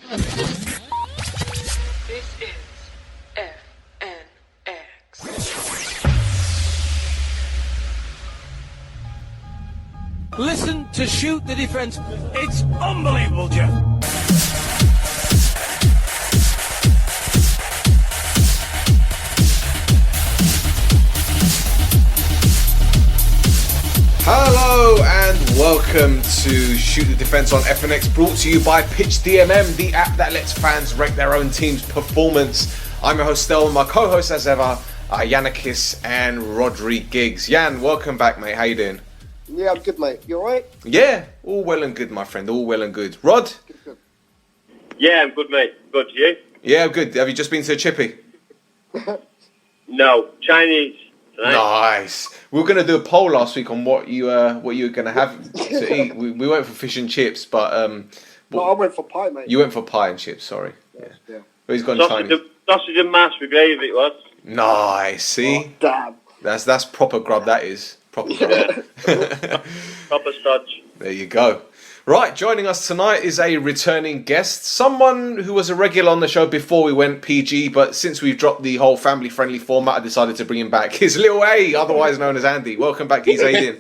This is FNX. Listen to Shoot the Defence. It's unbelievable, Jeff. Hello and welcome to Shoot the Defence on FNX, brought to you by Pitch DMM, the app that lets fans rate their own team's performance. I'm your host Stel, and my co-hosts as ever are Yiannakis and Rhodri Giggs. Yan, welcome back, mate. How you doing? Yeah, I'm good, mate. You alright? Yeah, all well and good, my friend. All well and good. Rod? Good. Yeah, I'm good, mate. Good, you? Yeah, good. Have you just been to a chippy? No, Chinese tonight. Nice. We were going to do a poll last week on what you were going to have to eat. We went for fish and chips, but No, I went for pie, mate. you went for pie and chips. Sorry. Yeah. But he's gone Sausage and mash with gravy it was. Nice. See, Oh, damn. that's proper grub. That is proper grub. Proper stodge. There you go. Right, joining us tonight is a returning guest, someone who was a regular on the show before we went PG, but since we've dropped the whole family-friendly format, I decided to bring him back. It's Little A, otherwise known as Andy. Welcome back, Geez. How you doing?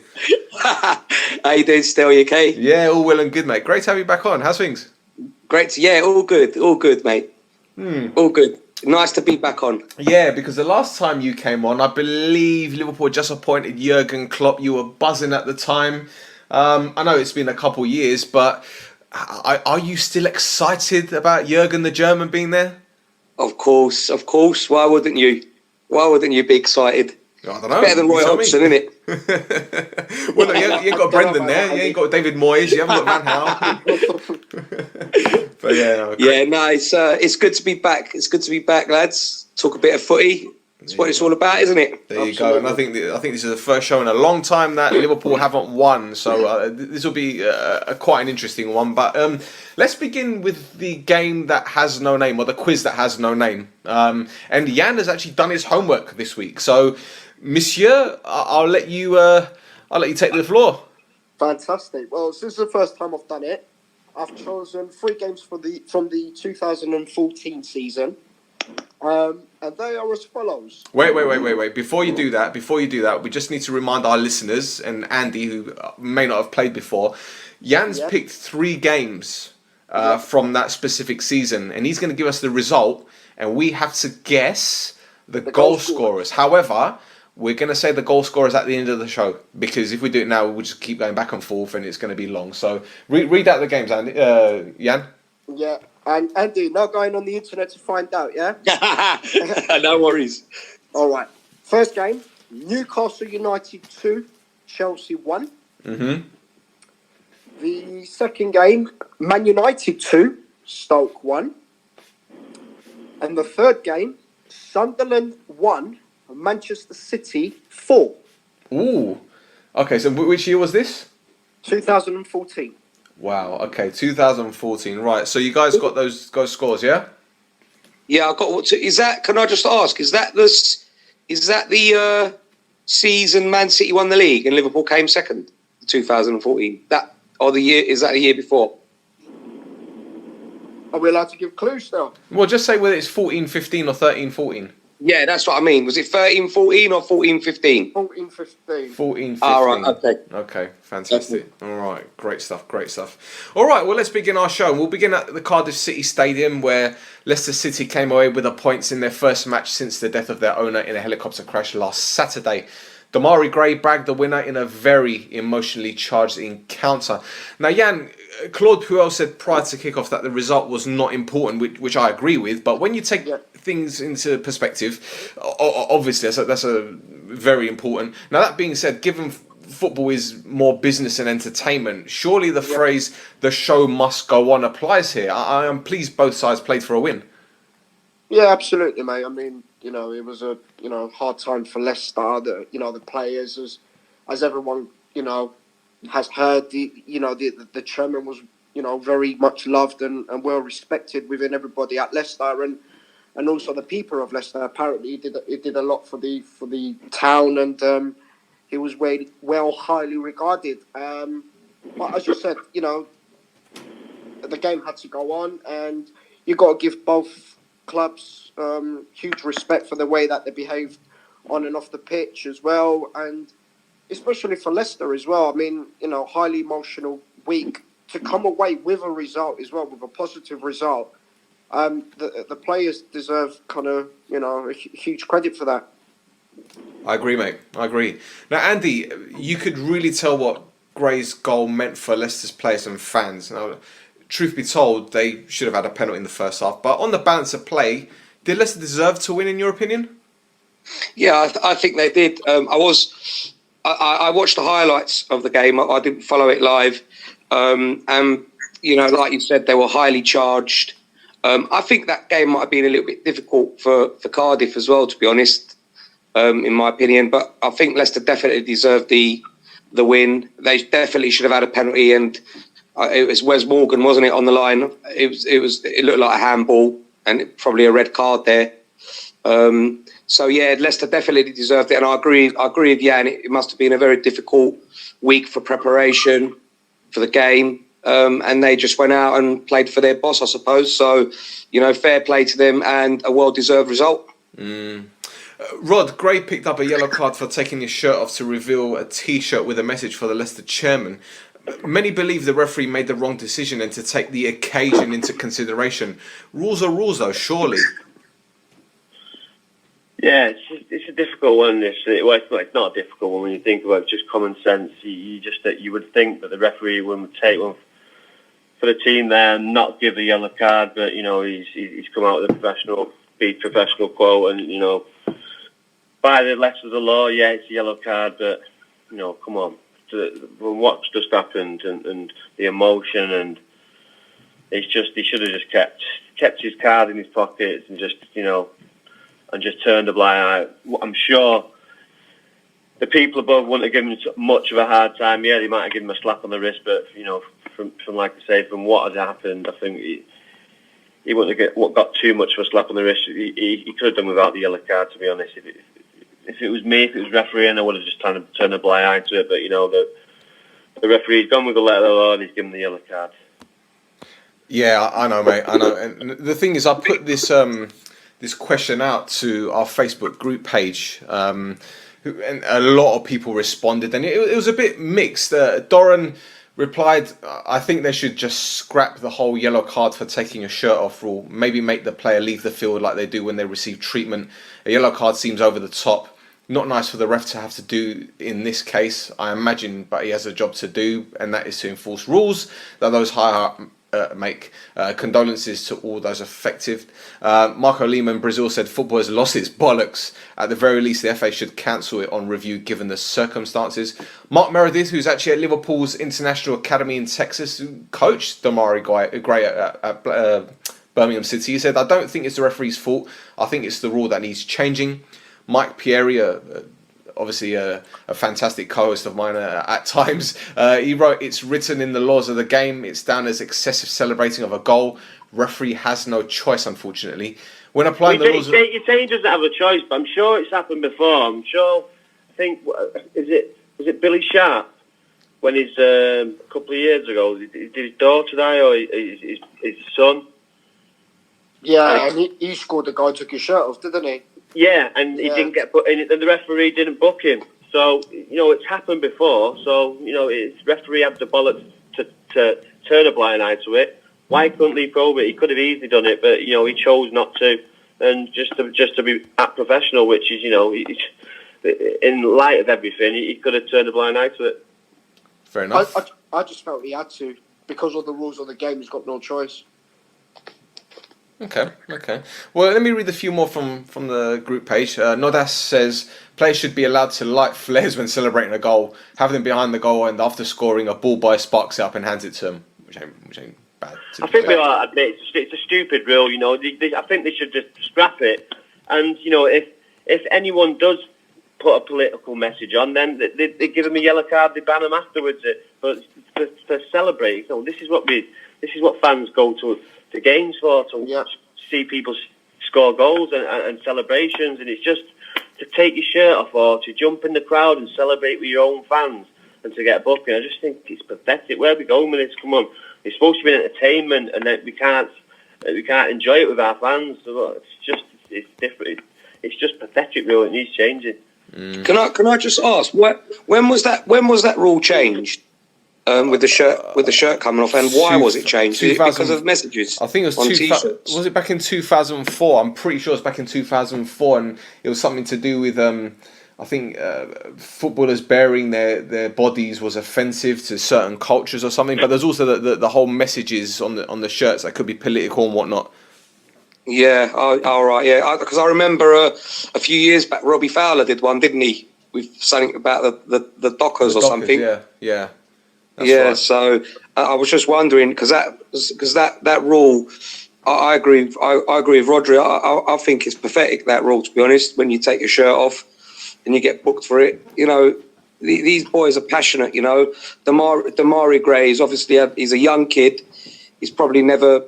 How you doing, Stel? You okay? Yeah, all well and good, mate. Great to have you back on. How's things? Great. Yeah, all good, mate. All good. Nice to be back on. Yeah, because the last time you came on, I believe Liverpool had just appointed Jurgen Klopp. You were buzzing at the time. I know it's been a couple of years, but are you still excited about Jurgen the German being there? Of course. Why wouldn't you? Why wouldn't you be excited? I don't know. Better than Roy Hodgson, isn't it? Well, no, you ain't got Brendan there. You ain't got David Moyes. You haven't got Van Gaal. But yeah, no, Yeah, no, it's good to be back. It's good to be back, lads. Talk a bit of footy. That's what it's all about, isn't it? there you go. And I think this is the first show in a long time that Liverpool haven't won. So this will be quite an interesting one. But let's begin with the game that has no name, or the quiz that has no name. And Jan has actually done his homework this week. So, Monsieur, I'll let you take the floor. Fantastic. Well, since the first time I've done it, I've chosen 3 games from the 2014 season. And they are as follows. Wait. Before you do that, we just need to remind our listeners and Andy, who may not have played before, Jan's picked 3 games from that specific season, and he's going to give us the result, and we have to guess the goal scorers. However, we're going to say the goal scorers at the end of the show, because if we do it now, we'll just keep going back and forth, and it's going to be long. So read out the games, Andy, Jan. Yeah. And Andy, not going on the internet to find out, yeah? No worries. All right. First game, Newcastle United 2, Chelsea 1. Mm-hmm. The second game, Man United 2, Stoke 1. And the third game, Sunderland 1, Manchester City 4. Ooh. Okay, so which year was this? 2014. Wow. Okay, 2014. Right. So you guys got those scores, yeah? Yeah, I got. Is that? Can I just ask? Is that the season Man City won the league and Liverpool came second? 2014. That or the year? Is that the year before? Are we allowed to give clues now? Well, just say whether it's 14-15 or 13-14. Yeah, that's what I mean. Was it 13-14 or 14-15? 14-15. 14-15. All right. Okay. Okay, fantastic. All right, great stuff. All right, well, let's begin our show. We'll begin at the Cardiff City Stadium, where Leicester City came away with the points in their first match since the death of their owner in a helicopter crash last Saturday. Demarai Gray bagged the winner in a very emotionally charged encounter. Now, Jan, Claude Puel said prior to kickoff that the result was not important, which I agree with. But when you take things into perspective, obviously that's a very important. Now, that being said, given football is more business and entertainment, surely the phrase "the show must go on" applies here. I am pleased both sides played for a win. Yeah, absolutely, mate. I mean, it was a hard time for Leicester. The players, as everyone has heard, the chairman was very much loved and well respected within everybody at Leicester, and also the people of Leicester. Apparently, he did a lot for the town, and he was highly regarded. But as you said, the game had to go on, and you got to give both clubs huge respect for the way that they behaved on and off the pitch as well, and especially for Leicester as well. I mean, highly emotional week to come away with a result as well, with a positive result. The players deserve kind of huge credit for that. I agree, mate. I agree. Now, Andy, you could really tell what Gray's goal meant for Leicester's players and fans. Now, truth be told, they should have had a penalty in the first half. But on the balance of play, did Leicester deserve to win, in your opinion? Yeah, I think they did. I watched the highlights of the game. I didn't follow it live. And, like you said, they were highly charged. I think that game might have been a little bit difficult for Cardiff as well, to be honest, in my opinion. But I think Leicester definitely deserved the win. They definitely should have had a penalty, and it was Wes Morgan, wasn't it, on the line? It looked like a handball, and probably a red card there. So yeah, Leicester definitely deserved it, and I agree with Jan. It must have been a very difficult week for preparation for the game, and they just went out and played for their boss, I suppose. So, fair play to them and a well-deserved result. Rod, Gray picked up a yellow card for taking his shirt off to reveal a T-shirt with a message for the Leicester chairman. Many believe the referee made the wrong decision and to take the occasion into consideration. Rules are rules, though, surely. Yeah, it's a difficult one. It's not a difficult one when you think about just common sense. You would think that the referee would take one for the team there and not give a yellow card, but he's come out with a professional quote, and by the letter of the law, yeah, it's a yellow card, but come on, from what's just happened and the emotion, and he should have just kept his card in his pockets and just turned a blind eye. I'm sure the people above wouldn't have given him much of a hard time. Yeah, they might have given him a slap on the wrist, but from like I say, from what has happened, I think he wouldn't have got too much of a slap on the wrist. He could have done without the yellow card, to be honest. If it was me, if it was refereeing, I would have just turned a blind eye to it. But the referee's gone with the letter of the law and he's given the yellow card. Yeah, I know, mate. I know. And the thing is, I put this question out to our Facebook group page, and a lot of people responded, and it was a bit mixed. Doran replied, I think they should just scrap the whole yellow card for taking a shirt off rule. Maybe make the player leave the field like they do when they receive treatment. A yellow card seems over the top. Not nice for the ref to have to do in this case, I imagine, but he has a job to do, and that is to enforce rules that those higher up make. Condolences to all those affected. Marco Lima in Brazil said football has lost its bollocks. At the very least, the FA should cancel it on review given the circumstances. Mark Meredith, who's actually at Liverpool's International Academy in Texas, who coached Demarai Gray at Birmingham City, he said, I don't think it's the referee's fault. I think it's the rule that needs changing. Mike Pieri, obviously a fantastic co-host of mine at times, he wrote, it's written in the laws of the game. It's down as excessive celebrating of a goal. Referee has no choice, unfortunately. When applying the laws... You're saying he doesn't have a choice, but I'm sure it's happened before. I think, is it Billy Sharp? When he's, a couple of years ago, did his daughter die or his son? Yeah, and he scored the guy, took his shirt off, didn't he? Yeah, and he didn't get put in it, and the referee didn't book him. So, it's happened before. So, it's referee had the bollocks to turn a blind eye to it. Why couldn't he probe it? He could have easily done it, but, he chose not to. And just to be at professional, which is, in light of everything, he could have turned a blind eye to it. Fair enough. I just felt he had to. Because of the rules of the game, he's got no choice. Okay. Well, let me read a few more from the group page. Nodas says, players should be allowed to light flares when celebrating a goal, have them behind the goal, and after scoring, a ball boy sparks it up and hands it to them, which ain't bad. I think we are admit it's a stupid rule, I think they should just scrap it. And, if anyone does put a political message on, then they give them a yellow card, they ban them afterwards. But for celebrating, this is what fans go to games for, to see people score goals and celebrations, and it's just to take your shirt off or to jump in the crowd and celebrate with your own fans. and to get a booking. I just think it's pathetic. Where are we going with this? Come on, it's supposed to be entertainment, and then we can't enjoy it with our fans. So it's different. It's just pathetic, really. It needs changing. Can I just ask when was that rule changed? With the shirt coming off, and why was it changed? Is it because of messages? I think it was on T-shirts? Was it back in 2004? I'm pretty sure it's back in 2004, and it was something to do with I think footballers burying their bodies was offensive to certain cultures or something. But there's also the whole messages on the shirts that could be political and whatnot. Yeah, all right, yeah. Because I remember a few years back, Robbie Fowler did one, didn't he? With something about the Dockers or something. Yeah. That's yeah, right. So I was just wondering because that rule, I agree. I agree with Rhodri. I think it's pathetic, that rule. To be honest, when you take your shirt off and you get booked for it, these boys are passionate. Demarai Gray is obviously he's a young kid. He's probably never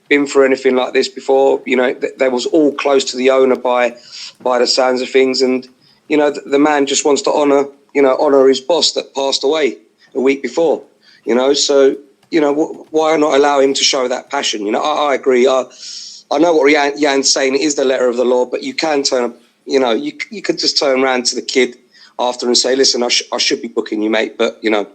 been through anything like this before. They was all close to the owner by the sounds of things, and the man just wants to honour his boss that passed away a week before, so why not allow him to show that passion? I agree. I know what Jan's saying. It is the letter of the law, but you can turn, you could just turn around to the kid after and say, listen, I should be booking you, mate, but you can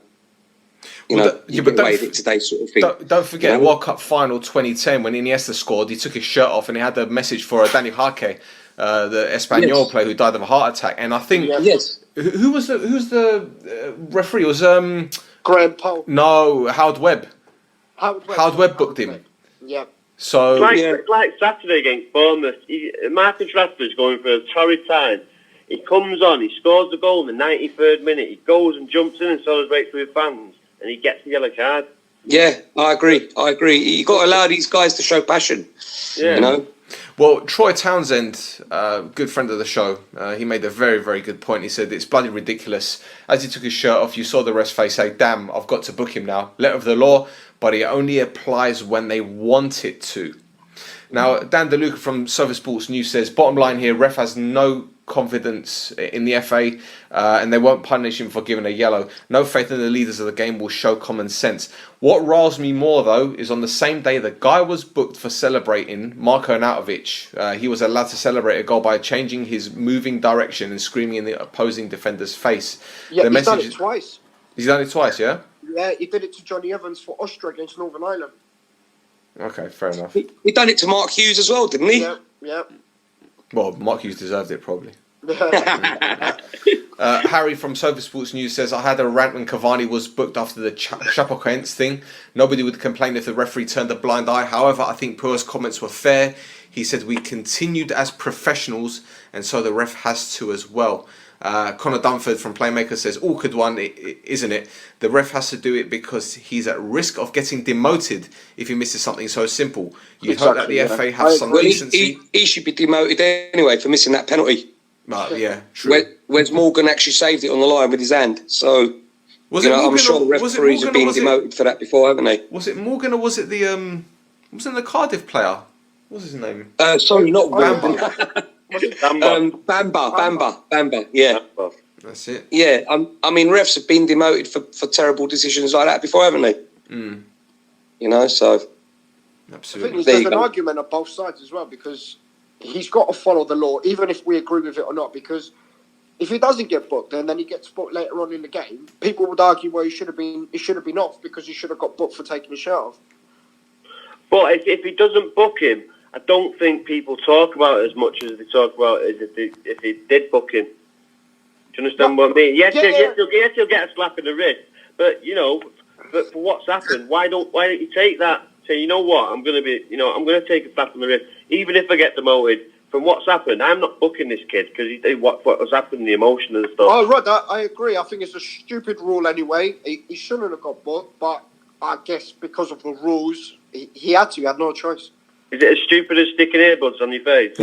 waive it today, sort of thing. Don't forget World Cup final 2010 when Iniesta scored. He took his shirt off and he had the message for Danny Hake, the Espanyol player who died of a heart attack. And I think who was the referee? It was Graham Poll. No, Howard Webb. Howard Webb booked him. Yeah. So like Saturday against Bournemouth, Marcus Rashford's going for a torrid time. He comes on, he scores the goal in the 93rd minute. He goes and jumps in and celebrates with fans, and he gets the yellow card. Yeah, I agree. You got to allow these guys to show passion. Yeah. Well, Troy Townsend, good friend of the show, he made a very, very good point. He said it's bloody ridiculous. As he took his shirt off, you saw the rest face say, damn, I've got to book him now. Letter of the law, but it only applies when they want it to. Now, Dan DeLuca from Silver Sports News says, bottom line here, ref has no confidence in the FA and they won't punish him for giving a yellow. No faith in the leaders of the game will show common sense. What riles me more though is on the same day the guy was booked for celebrating, Marko Arnautovic, he was allowed to celebrate a goal by changing his moving direction and screaming in the opposing defender's face. Yeah, he's done it twice. He's done it twice, yeah? Yeah, he did it to Johnny Evans for Austria against Northern Ireland. Okay, fair enough. He done it to Mark Hughes as well, didn't he? Yeah. Well, Mark Hughes deserved it, probably. Harry from Sofa Sports News says, I had a rant when Cavani was booked after the Chapecoense thing. Nobody would complain if the referee turned a blind eye. However, I think Puer's comments were fair. He said, we continued as professionals, and so the ref has to as well. Connor Dunford from Playmaker says, awkward one, isn't it? The ref has to do it because he's at risk of getting demoted if he misses something so simple. You'd hope that the FA have some decency. He should be demoted anyway for missing that penalty. Yeah, true. Whereas Morgan actually saved it on the line with his hand. So, I'm sure the referees have been demoted for that before, haven't they? Was it Morgan or was it wasn't the Cardiff player? What's his name? Sorry, not Bamba. Bamba. Yeah. That's it. Yeah, I mean, refs have been demoted for terrible decisions like that before, haven't they? So. Absolutely. I think there's an argument on both sides as well, because he's got to follow the law, even if we agree with it or not, because if he doesn't get booked and then he gets booked later on in the game, people would argue, well, he should have been off because he should have got booked for taking his shirt off. But if he doesn't book him, I don't think people talk about it as much as they talk about it as if he did book him. Do you understand what I mean? Yes, he'll get a slap in the wrist, but but for what's happened, why don't you take that? Say, you know what, I'm going to take a slap in the wrist, even if I get demoted. From what's happened, I'm not booking this kid because what has happened, the emotion and stuff. Oh, right, I agree. I think it's a stupid rule anyway. He shouldn't have got booked, but I guess because of the rules, he had to. He had no choice. Is it as stupid as sticking earbuds on your face?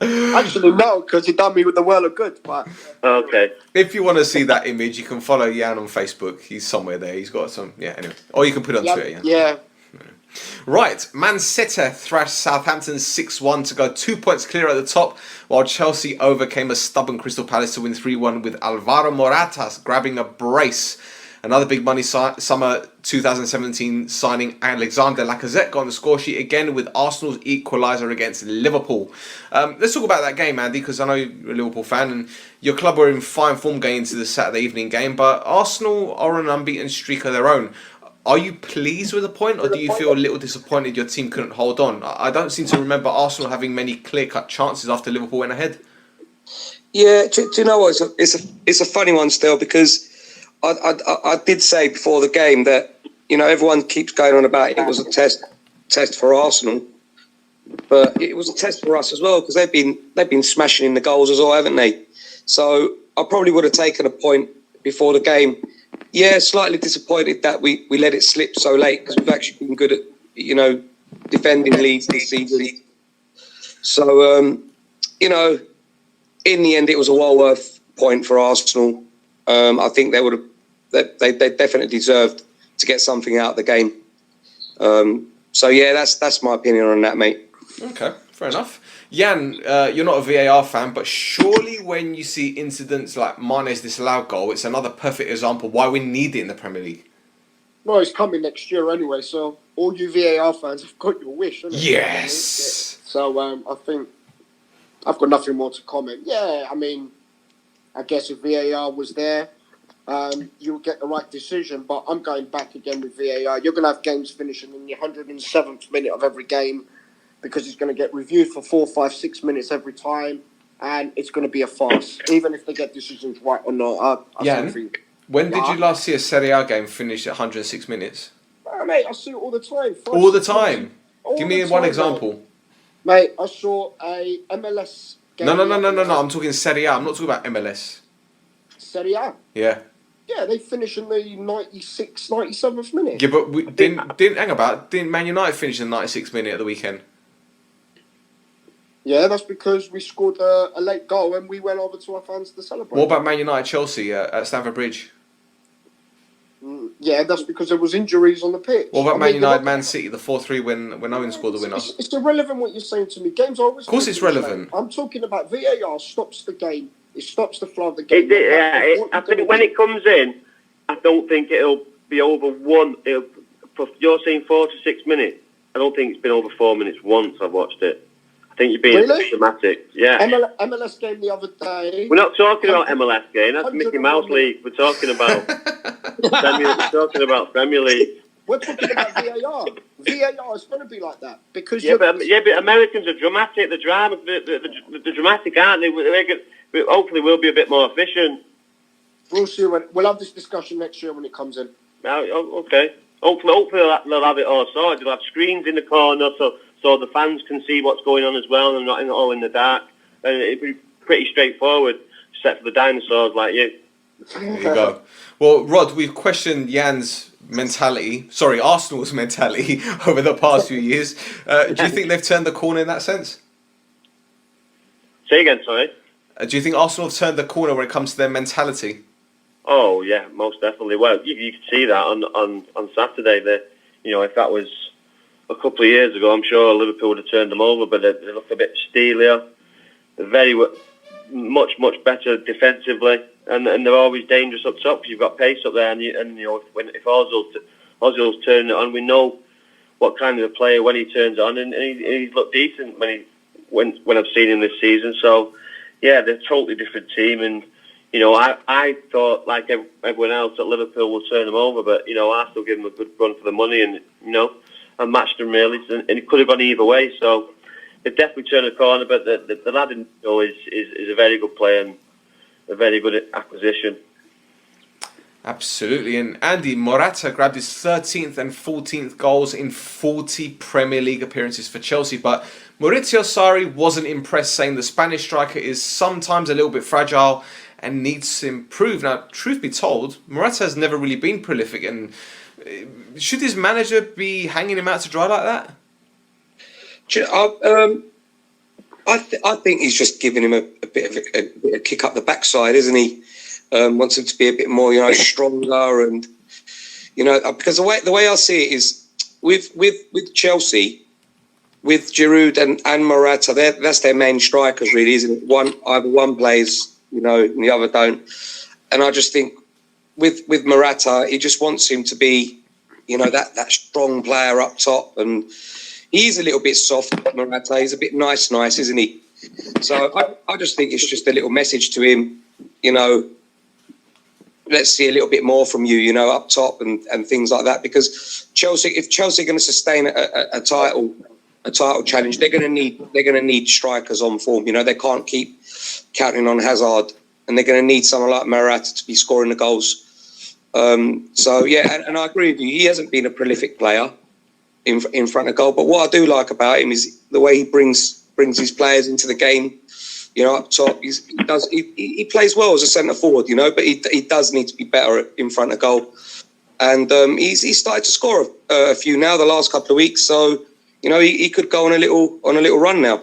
Actually, no, because he done me with the world of good. But okay. If you want to see that image, you can follow Jan on Facebook. He's somewhere there. He's got some. Yeah. Anyway, or you can put it on Twitter. Yeah. Right, Man City thrashed Southampton 6-1 to go 2 points clear at the top, while Chelsea overcame a stubborn Crystal Palace to win 3-1 with Alvaro Morata grabbing a brace. Another big money summer 2017 signing Alexander Lacazette got on the score sheet again with Arsenal's equaliser against Liverpool. Let's talk about that game, Andy, because I know you're a Liverpool fan and your club were in fine form going into the Saturday evening game, but Arsenal are on an unbeaten streak of their own. Are you pleased with the point, or do you feel a little disappointed your team couldn't hold on? I don't seem to remember Arsenal having many clear-cut chances after Liverpool went ahead. Yeah, do you know what? It's a funny one still, because I did say before the game that, everyone keeps going on about it was a test for Arsenal, but it was a test for us as well, because they've been smashing in the goals as well, haven't they? So I probably would have taken a point before the game. Yeah, slightly disappointed that we let it slip so late, because we've actually been good at defending leads this season. So in the end, it was a well worth point for Arsenal. I think they definitely deserved to get something out of the game. So yeah, that's my opinion on that, mate. Okay, fair enough. Jan, you're not a VAR fan, but surely when you see incidents like Mane's disallowed goal, it's another perfect example why we need it in the Premier League. Well, it's coming next year anyway, so all you VAR fans have got your wish, haven't you? Yes. So I think I've got nothing more to comment. Yeah, I mean, I guess if VAR was there, you'll get the right decision. But I'm going back again with VAR. You're going to have games finishing in the 107th minute of every game, because it's going to get reviewed for 4, 5, 6 minutes every time, and it's going to be a farce, even if they get decisions right or not. When did you last see a Serie A game finish at 106 minutes? Mate, I see it all the time. All the time? Give me one example. Mate, I saw a MLS game. No. I'm talking Serie A. I'm not talking about MLS. Serie A? Yeah. Yeah, they finish in the 96th, 97th minute. Yeah, but didn't Man United finish in the 96th minute at the weekend? Yeah, that's because we scored a late goal and we went over to our fans to celebrate. What about Man United Chelsea at Stamford Bridge? Yeah, that's because there was injuries on the pitch. What about Man United Man City, the 4-3 when Owen scored the winner? It's irrelevant what you're saying to me. Games are always... Of course it's relevant. I'm talking about VAR stops the game. It stops the flow of the game. I think when it comes in, I don't think it'll be over one. You're saying 4 to 6 minutes. I don't think it's been over 4 minutes once I've watched it. I think you're being dramatic. Yeah. MLS game the other day. We're not talking about MLS game. That's Mickey Mouse League. We're talking about Premier League. We're talking about VAR. VAR is going to be like that because but Americans are dramatic. The dramatic, aren't they? Hopefully, we'll be a bit more efficient. We'll see. We'll have this discussion next year when it comes in. Okay. Hopefully they'll have it all sorted. They'll have screens in the corner so the fans can see what's going on as well, and not all in the dark. And it'd be pretty straightforward, except for the dinosaurs like you. There you go. Well, Rod, we've questioned Jan's Arsenal's mentality over the past few years. Do you think they've turned the corner in that sense? Say again, sorry. Do you think Arsenal have turned the corner when it comes to their mentality? Oh yeah, most definitely. Well, you could see that on Saturday. If that was a couple of years ago, I'm sure Liverpool would have turned them over, but they look a bit steelier. They're very much better defensively, and they're always dangerous up top because you've got pace up there, if Ozil's turning it on, we know what kind of a player when he turns on, and he's looked decent when I've seen him this season. So yeah, they're a totally different team, and I thought like everyone else that Liverpool will turn them over, but Arsenal give them a good run for the money, and and matched them really, and it could have gone either way. So they've definitely turned the corner, but the lad is a very good player and a very good acquisition. Absolutely. And Andy, Morata grabbed his 13th and 14th goals in 40 Premier League appearances for Chelsea, but Maurizio Sarri wasn't impressed, saying the Spanish striker is sometimes a little bit fragile and needs to improve. Now, truth be told, Morata has never really been prolific, and should his manager be hanging him out to dry like that? I think he's just giving him a bit of a kick up the backside, isn't he? Wants him to be a bit more, stronger, and because the way I see it is, with Chelsea, with Giroud and Morata, that's their main strikers, really, isn't it? Either one plays, and the other don't. And I just think with Morata, he just wants him to be, that strong player up top. And he's a little bit soft, Morata. He's a bit nice, isn't he? So I just think it's just a little message to him, let's see a little bit more from you, up top and things like that. Because if Chelsea are going to sustain a title challenge, they're going to need strikers on form. They can't keep counting on Hazard, and they're going to need someone like Morata to be scoring the goals. So yeah, and I agree with you. He hasn't been a prolific player in front of goal, but what I do like about him is the way he brings his players into the game. Up top, he plays well as a centre forward, but he does need to be better in front of goal. And he's started to score a few now the last couple of weeks. So he could go on a little run now.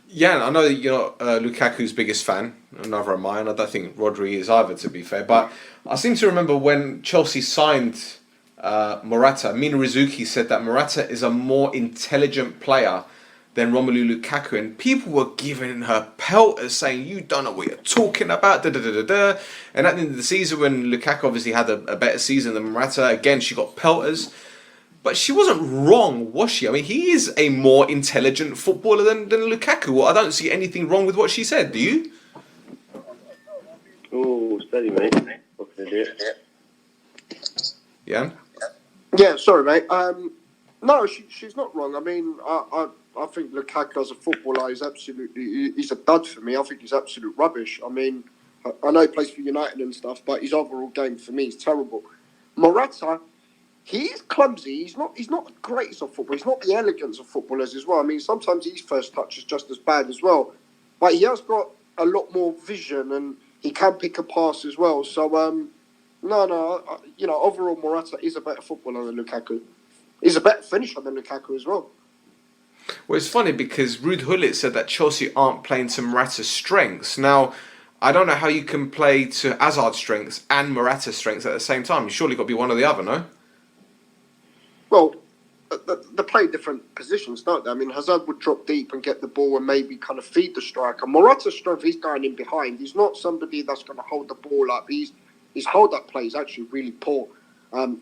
Yeah, I know that you're not Lukaku's biggest fan, neither am I, and I don't think Rhodri is either, to be fair. But I seem to remember when Chelsea signed Morata, Mina Rizuki said that Morata is a more intelligent player than Romelu Lukaku, and people were giving her pelters, saying, you don't know what you're talking about, da-da-da-da-da. And at the end of the season, when Lukaku obviously had a better season than Morata, again, she got pelters. But she wasn't wrong, was she? I mean, he is a more intelligent footballer than Lukaku. Well, I don't see anything wrong with what she said, do you? Oh, steady, mate. What can I do? Yeah? Yeah, sorry, mate. No, she's not wrong. I mean, I think Lukaku as a footballer is he's a dud for me. I think he's absolute rubbish. I mean, I know he plays for United and stuff, but his overall game for me is terrible. Morata, he's clumsy. He's not the greatest of football. He's not the elegance of footballers as well. I mean, sometimes his first touch is just as bad as well. But he has got a lot more vision and he can pick a pass as well. So, overall Morata is a better footballer than Lukaku. He's a better finisher than Lukaku as well. Well, it's funny because Ruud Gullit said that Chelsea aren't playing to Morata's strengths. Now, I don't know how you can play to Hazard's strengths and Morata's strengths at the same time. You surely got to be one or the other, no? Well, they play different positions, don't they? I mean, Hazard would drop deep and get the ball and maybe kind of feed the striker. Morata's strength, he's going in behind. He's not somebody that's going to hold the ball up. His hold-up play is actually really poor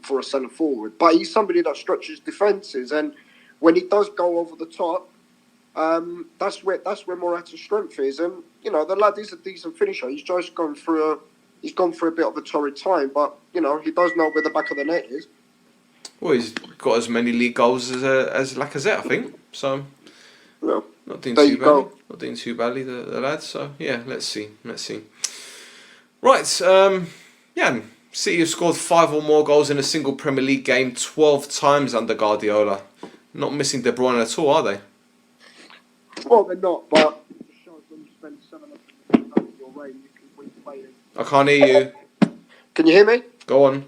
for a centre-forward. But he's somebody that stretches defences. And when he does go over the top, that's where Morata's strength is. And, the lad is a decent finisher. He's just gone through a bit of a torrid time. But, he does know where the back of the net is. Well, he's got as many league goals as Lacazette, I think. So, Well, not doing there too you badly. go. Not doing too badly, the lad. So, yeah, let's see. Right, City have scored 5 or more goals in a single Premier League game 12 times under Guardiola. Not missing De Bruyne at all, are they? Well, they're not, but it shows when you spend 700 million over your reign, you can win players. I can't hear you. Can you hear me? Go on.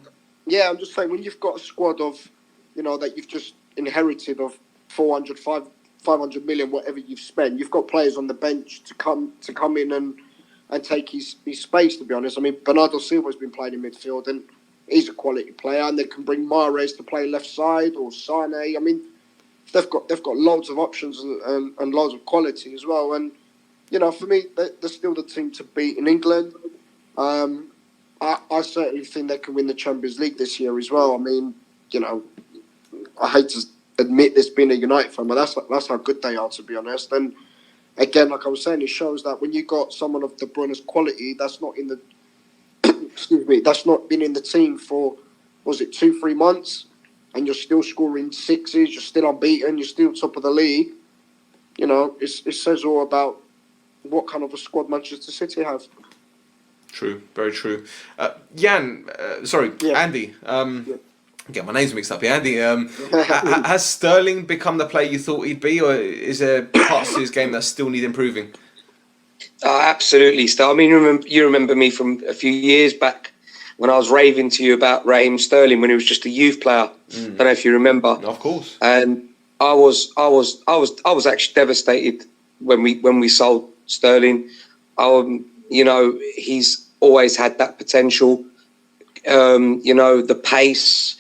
Yeah, I'm just saying, when you've got a squad of, that you've just inherited of 500 million, whatever you've spent, you've got players on the bench to come in and take his space, to be honest. I mean, Bernardo Silva's been playing in midfield and he's a quality player, and they can bring Mahrez to play left side or Sane. I mean, they've got loads of options and loads of quality as well. And, for me, they're still the team to beat in England. I certainly think they can win the Champions League this year as well. I mean, I hate to admit this being a United fan, but that's how good they are, to be honest. And again, like I was saying, it shows that when you got someone of De Bruyne's quality, that's not in the that's not been in the team for 2-3 months, and you're still scoring sixes, you're still unbeaten, you're still top of the league. It says all about what kind of a squad Manchester City have. True, very true. Andy. Get my names mixed up here. Andy, has Sterling become the player you thought he'd be, or is there parts to his game that still need improving? Absolutely, Stel. I mean, you remember me from a few years back when I was raving to you about Raheem Sterling when he was just a youth player. Don't know if you remember. Of course. And I was actually devastated when we sold Sterling. He's always had that potential. The pace,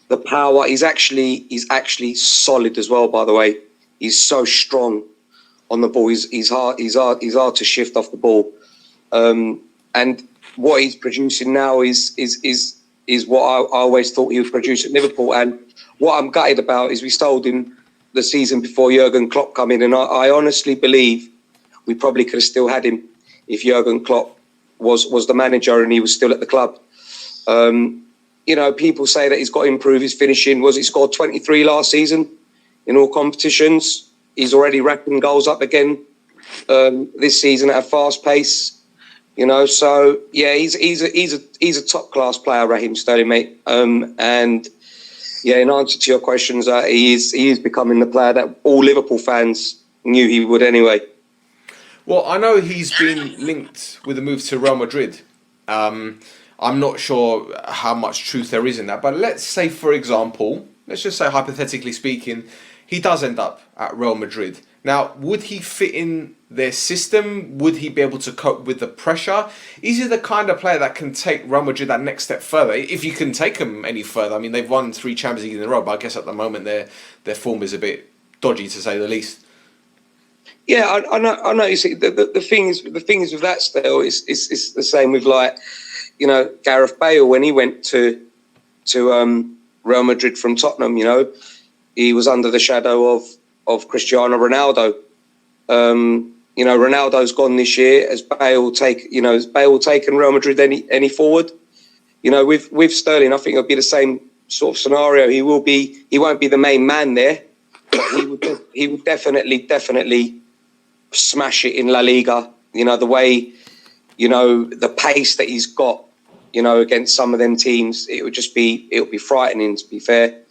the power. He's actually solid as well. By the way, he's so strong on the ball. He's hard to shift off the ball. And what he's producing now is what I always thought he would produce at Liverpool. And what I'm gutted about is we sold him the season before Jurgen Klopp come in, and I honestly believe we probably could have still had him if Jurgen Klopp was the manager and he was still at the club. People say that he's got to improve his finishing. He scored 23 last season in all competitions? He's already racking goals up again this season at a fast pace. So yeah, he's a top class player, Raheem Sterling, mate. And yeah, in answer to your questions, he is becoming the player that all Liverpool fans knew he would anyway. Well, I know he's been linked with a move to Real Madrid. I'm not sure how much truth there is in that, but let's say, for example, let's just say hypothetically speaking, he does end up at Real Madrid. Now, would he fit in their system? Would he be able to cope with the pressure? Is he the kind of player that can take Real Madrid that next step further? If you can take them any further. I mean, they've won 3 Champions League in a row, but I guess at the moment their form is a bit dodgy, to say the least. Yeah, I know. You see, the thing is with that, Stel, is the same with Gareth Bale when he went to Real Madrid from Tottenham. He was under the shadow of Cristiano Ronaldo. Ronaldo's gone this year. Has Bale taken Real Madrid any forward? With Sterling, I think it'll be the same sort of scenario. He won't be the main man there, but he would definitely smash it in La Liga. The way, the pace that he's got, against some of them teams, it would be frightening, to be fair.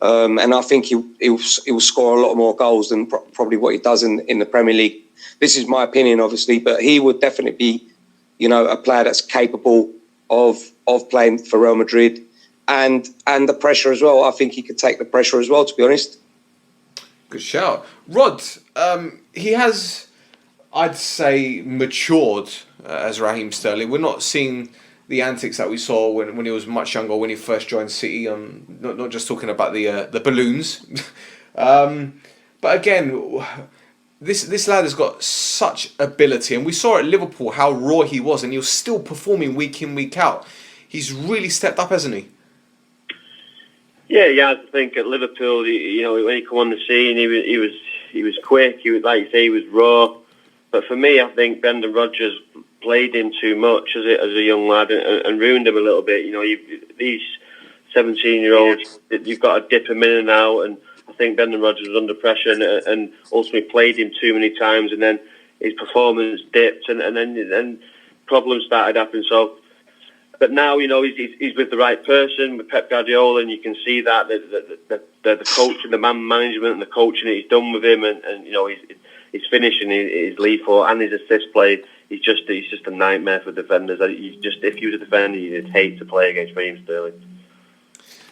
And I think he will score a lot more goals than probably what he does in the Premier League. This is my opinion, obviously, but he would definitely be, a player that's capable of playing for Real Madrid and the pressure as well. I think he could take the pressure as well, to be honest. Good shout. Rod, he has, I'd say, matured as Raheem Sterling. We're not seeing the antics that we saw when he was much younger, when he first joined City. Not just talking about the balloons. But again, this lad has got such ability. And we saw at Liverpool how raw he was, and he was still performing week in, week out. He's really stepped up, hasn't he? Yeah, I think at Liverpool, when he come on the scene, he was quick. He was, like you say, he was raw. But for me, I think Brendan Rodgers played him too much as a young lad and ruined him a little bit. These 17-year-olds, you've got to dip him in and out. And I think Brendan Rodgers was under pressure and ultimately played him too many times. And then his performance dipped, and then problems started happening. So. But now, he's with the right person, with Pep Guardiola, and you can see that the coaching, the man management and the coaching that he's done with him, and his finishing is lethal, and his assist play, he's just a nightmare for defenders. If you were a defender, you'd hate to play against Raheem Sterling.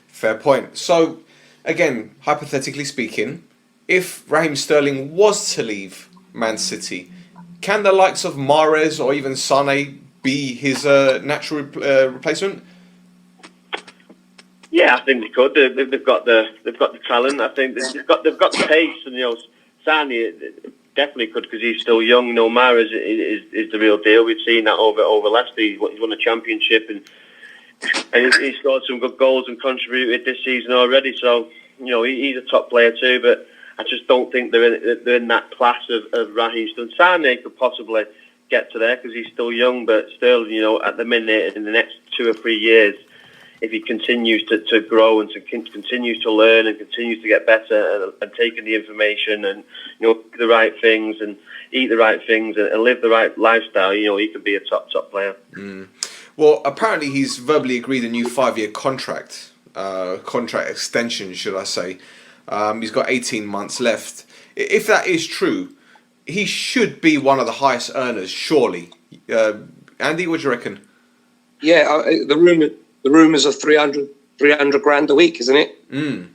Fair point. So, again, hypothetically speaking, if Raheem Sterling was to leave Man City, can the likes of Mahrez or even Sané be his natural replacement? Yeah, I think they could. They've got the talent. I think they've got the pace, and Sané definitely could, because he's still young. Mahrez is the real deal. We've seen that over Leicester. He's won a championship, and he scored some good goals and contributed this season already. So he's a top player too. But I just don't think they're in that class of Raheem Sterling. Sané could possibly get to there because he's still young, but still, at the minute, in the next 2 or 3 years, if he continues to grow and continues to learn and continues to get better and taking the information and the right things and eat the right things and live the right lifestyle, he could be a top player. Well, apparently he's verbally agreed a new 5-year contract extension, should I say. He's got 18 months left. If that is true, he should be one of the highest earners, surely. Andy, what do you reckon? Yeah, the rumours are 300 grand a week, isn't it?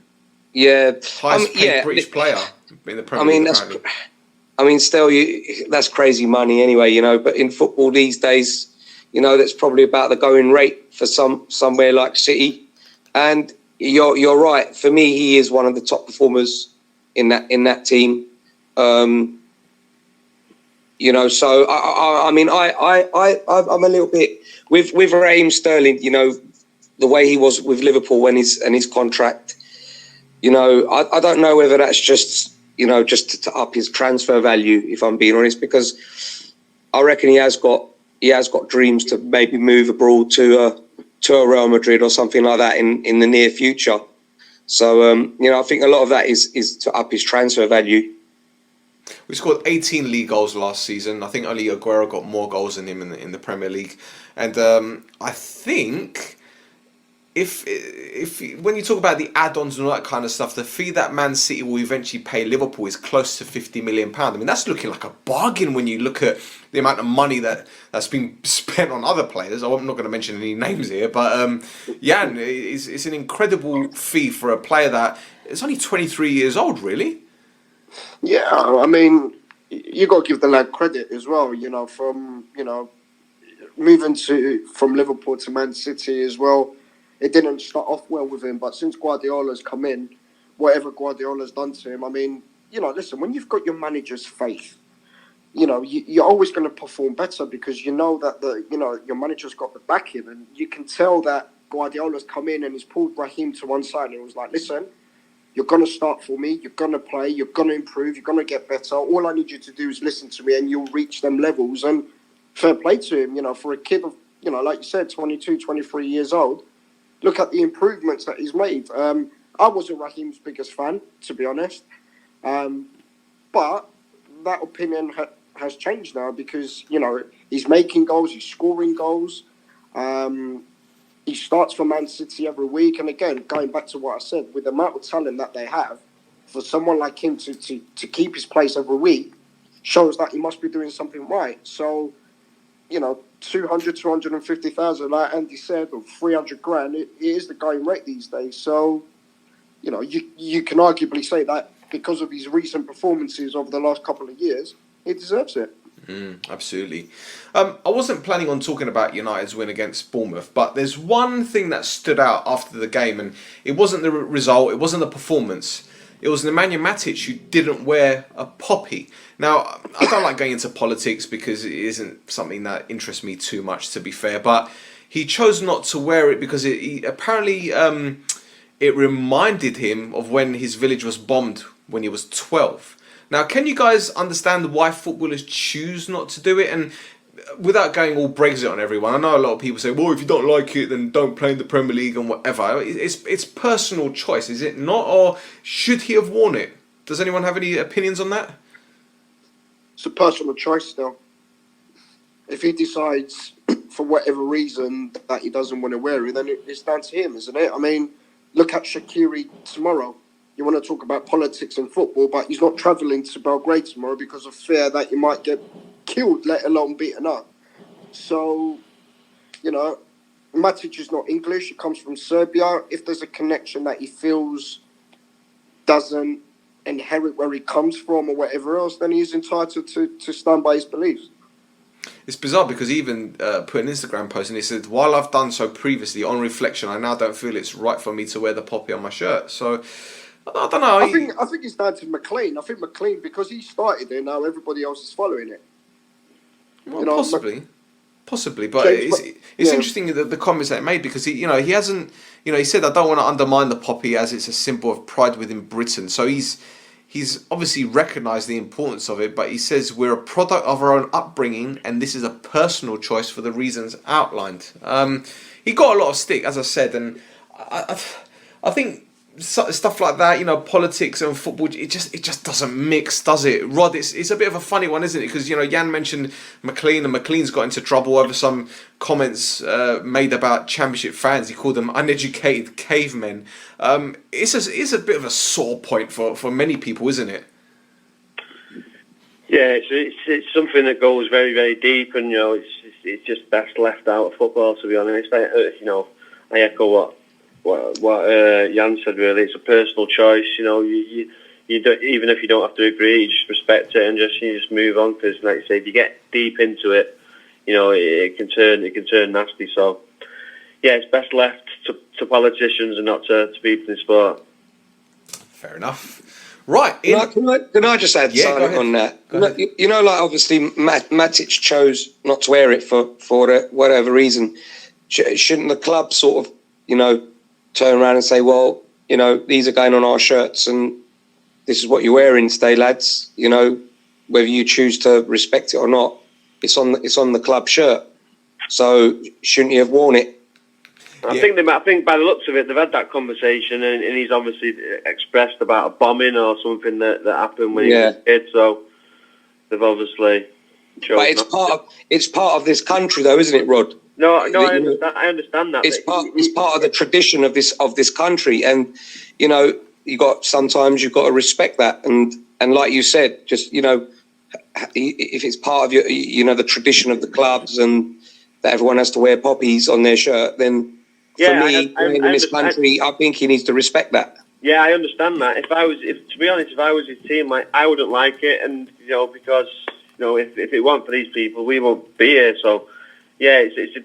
Yeah, highest paid British player in the Premier League. Still, that's crazy money anyway, But in football these days, that's probably about the going rate for somewhere like City. And you're right. For me, he is one of the top performers in that team. You know, so I'm a little bit with Raheem Sterling. You know, the way he was with Liverpool when his contract. You know, I don't know whether that's just to up his transfer value, if I'm being honest, because I reckon he has got dreams to maybe move abroad to a Real Madrid or something like that in the near future. So I think a lot of that is to up his transfer value. We scored 18 league goals last season. I think only Aguero got more goals than him in the Premier League. And I think if when you talk about the add-ons and all that kind of stuff, the fee that Man City will eventually pay Liverpool is close to £50 million. I mean, that's looking like a bargain when you look at the amount of money that's been spent on other players. I'm not going to mention any names here, but Jan, it's an incredible fee for a player that is only 23 years old, really. Yeah, I mean, you got to give the lad credit as well. You know, from moving from Liverpool to Man City as well. It didn't start off well with him, but since Guardiola's come in, whatever Guardiola's done to him, I mean, listen, when you've got your manager's faith, you're always going to perform better because you know that your manager's got the backing, and you can tell that Guardiola's come in and he's pulled Raheem to one side and was like, listen, you're going to start for me, you're going to play, you're going to improve, you're going to get better. All I need you to do is listen to me and you'll reach them levels. And fair play to him, for a kid of, like you said, 22, 23 years old. Look at the improvements that he's made. I wasn't Raheem's biggest fan, to be honest. But that opinion has changed now because, he's making goals, he's scoring goals. He starts for Man City every week. And again, going back to what I said, with the amount of talent that they have, for someone like him to keep his place every week shows that he must be doing something right. So, 250,000, like Andy said, or 300 grand, it is the going rate these days. So, you can arguably say that because of his recent performances over the last couple of years, he deserves it. Absolutely. I wasn't planning on talking about United's win against Bournemouth, but there's one thing that stood out after the game, and it wasn't the result, it wasn't the performance. It was Nemanja Matic who didn't wear a poppy. Now, I don't like going into politics because it isn't something that interests me too much, to be fair, but he chose not to wear it because apparently it reminded him of when his village was bombed when he was 12. Now, can you guys understand why footballers choose not to do it? And without going all Brexit on everyone, I know a lot of people say, well, if you don't like it, then don't play in the Premier League and whatever. It's personal choice, is it not? Or should he have worn it? Does anyone have any opinions on that? It's a personal choice still. If he decides, for whatever reason, that he doesn't want to wear it, then it's down to him, isn't it? I mean, look at Shaqiri tomorrow. You want to talk about politics and football, but he's not travelling to Belgrade tomorrow because of fear that he might get killed, let alone beaten up. So, Matic is not English. He comes from Serbia. If there's a connection that he feels doesn't inherit where he comes from or whatever else, then he's entitled to stand by his beliefs. It's bizarre because he even put an Instagram post and he said, while I've done so previously, on reflection, I now don't feel it's right for me to wear the poppy on my shirt. So, I don't know. I think it's down to McLean. I think McLean, because he started it, now everybody else is following it. Well, possibly, but it's interesting the comments that he made because he hasn't, he said, I don't want to undermine the poppy as it's a symbol of pride within Britain. So he's obviously recognised the importance of it, but he says we're a product of our own upbringing and this is a personal choice for the reasons outlined. He got a lot of stick, as I said, and I think stuff like that, politics and football, it just doesn't mix, does it? Rod, it's a bit of a funny one, isn't it? Because Jan mentioned McLean, and McLean's got into trouble over some comments made about Championship fans. He called them uneducated cavemen. It's a bit of a sore point for many people, isn't it? Yeah, it's something that goes very, very deep, and it's just best left out of football. To be honest, I echo what Jan said. Really, it's a personal choice. You don't, even if you don't have to agree, you just respect it and you just move on. Because, like you say, if you get deep into it, it can turn nasty. So, it's best left to politicians and not to people in sport. Fair enough. Right. Can I just add something on that? You know, like obviously Matic chose not to wear it for whatever reason. Shouldn't the club sort of, turn around and say, well, these are going on our shirts and this is what you're wearing today, lads. Whether you choose to respect it or not, it's on the club shirt. So shouldn't you have worn it? I think by the looks of it, they've had that conversation, and he's obviously expressed about a bombing or something that happened when he was a kid. So they've obviously. But it's part of this country, though, isn't it, Rod? No, I understand that. It's part of the tradition of this country, and sometimes you've got to respect that, and like you said, just if it's part of your the tradition of the clubs and that everyone has to wear poppies on their shirt, then. For me, in this country, I think he needs to respect that. Yeah, I understand that. If I was his team, I wouldn't like it, and because if it weren't for these people, we won't be here. So, yeah, it's a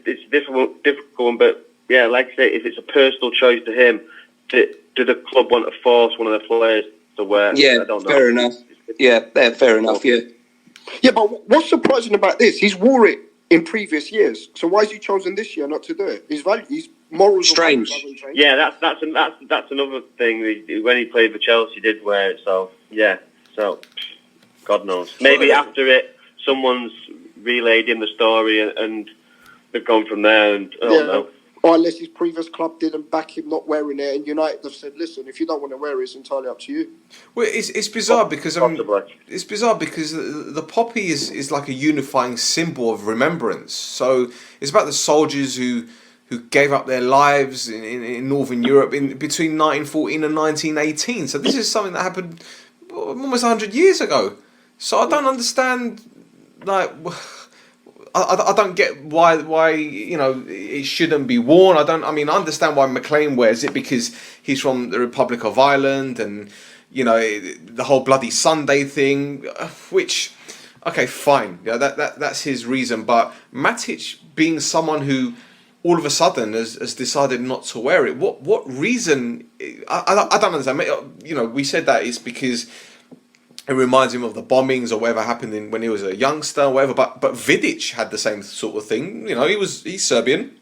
difficult one. But yeah, like I say, if it's a personal choice to him, do the club want to force one of their players to wear? Yeah, I don't know. Fair enough. Yeah, fair enough. Yeah. Yeah, but what's surprising about this? He's wore it in previous years. So why has he chosen this year not to do it? His morals. Strange. Yeah, that's another thing. When he played for Chelsea, he did wear it. So yeah, God knows. Maybe after it, someone's relayed him the story and they've gone from there. And I don't know. Or unless his previous club didn't back him not wearing it, and United have said, "Listen, if you don't want to wear it, it's entirely up to you." Well, it's bizarre because it's bizarre because the poppy is like a unifying symbol of remembrance. So it's about the soldiers who gave up their lives in Northern Europe between 1914 and 1918. So this is something that happened almost 100 years ago. So I don't understand, I don't get why it shouldn't be worn. I understand why McLean wears it because he's from the Republic of Ireland and the whole bloody Sunday thing, which okay, fine, that's his reason. But Matic being someone who all of a sudden has decided not to wear it, what reason? I don't understand. We said that it's because it reminds him of the bombings or whatever happened when he was a youngster or whatever. But Vidic had the same sort of thing. He's Serbian,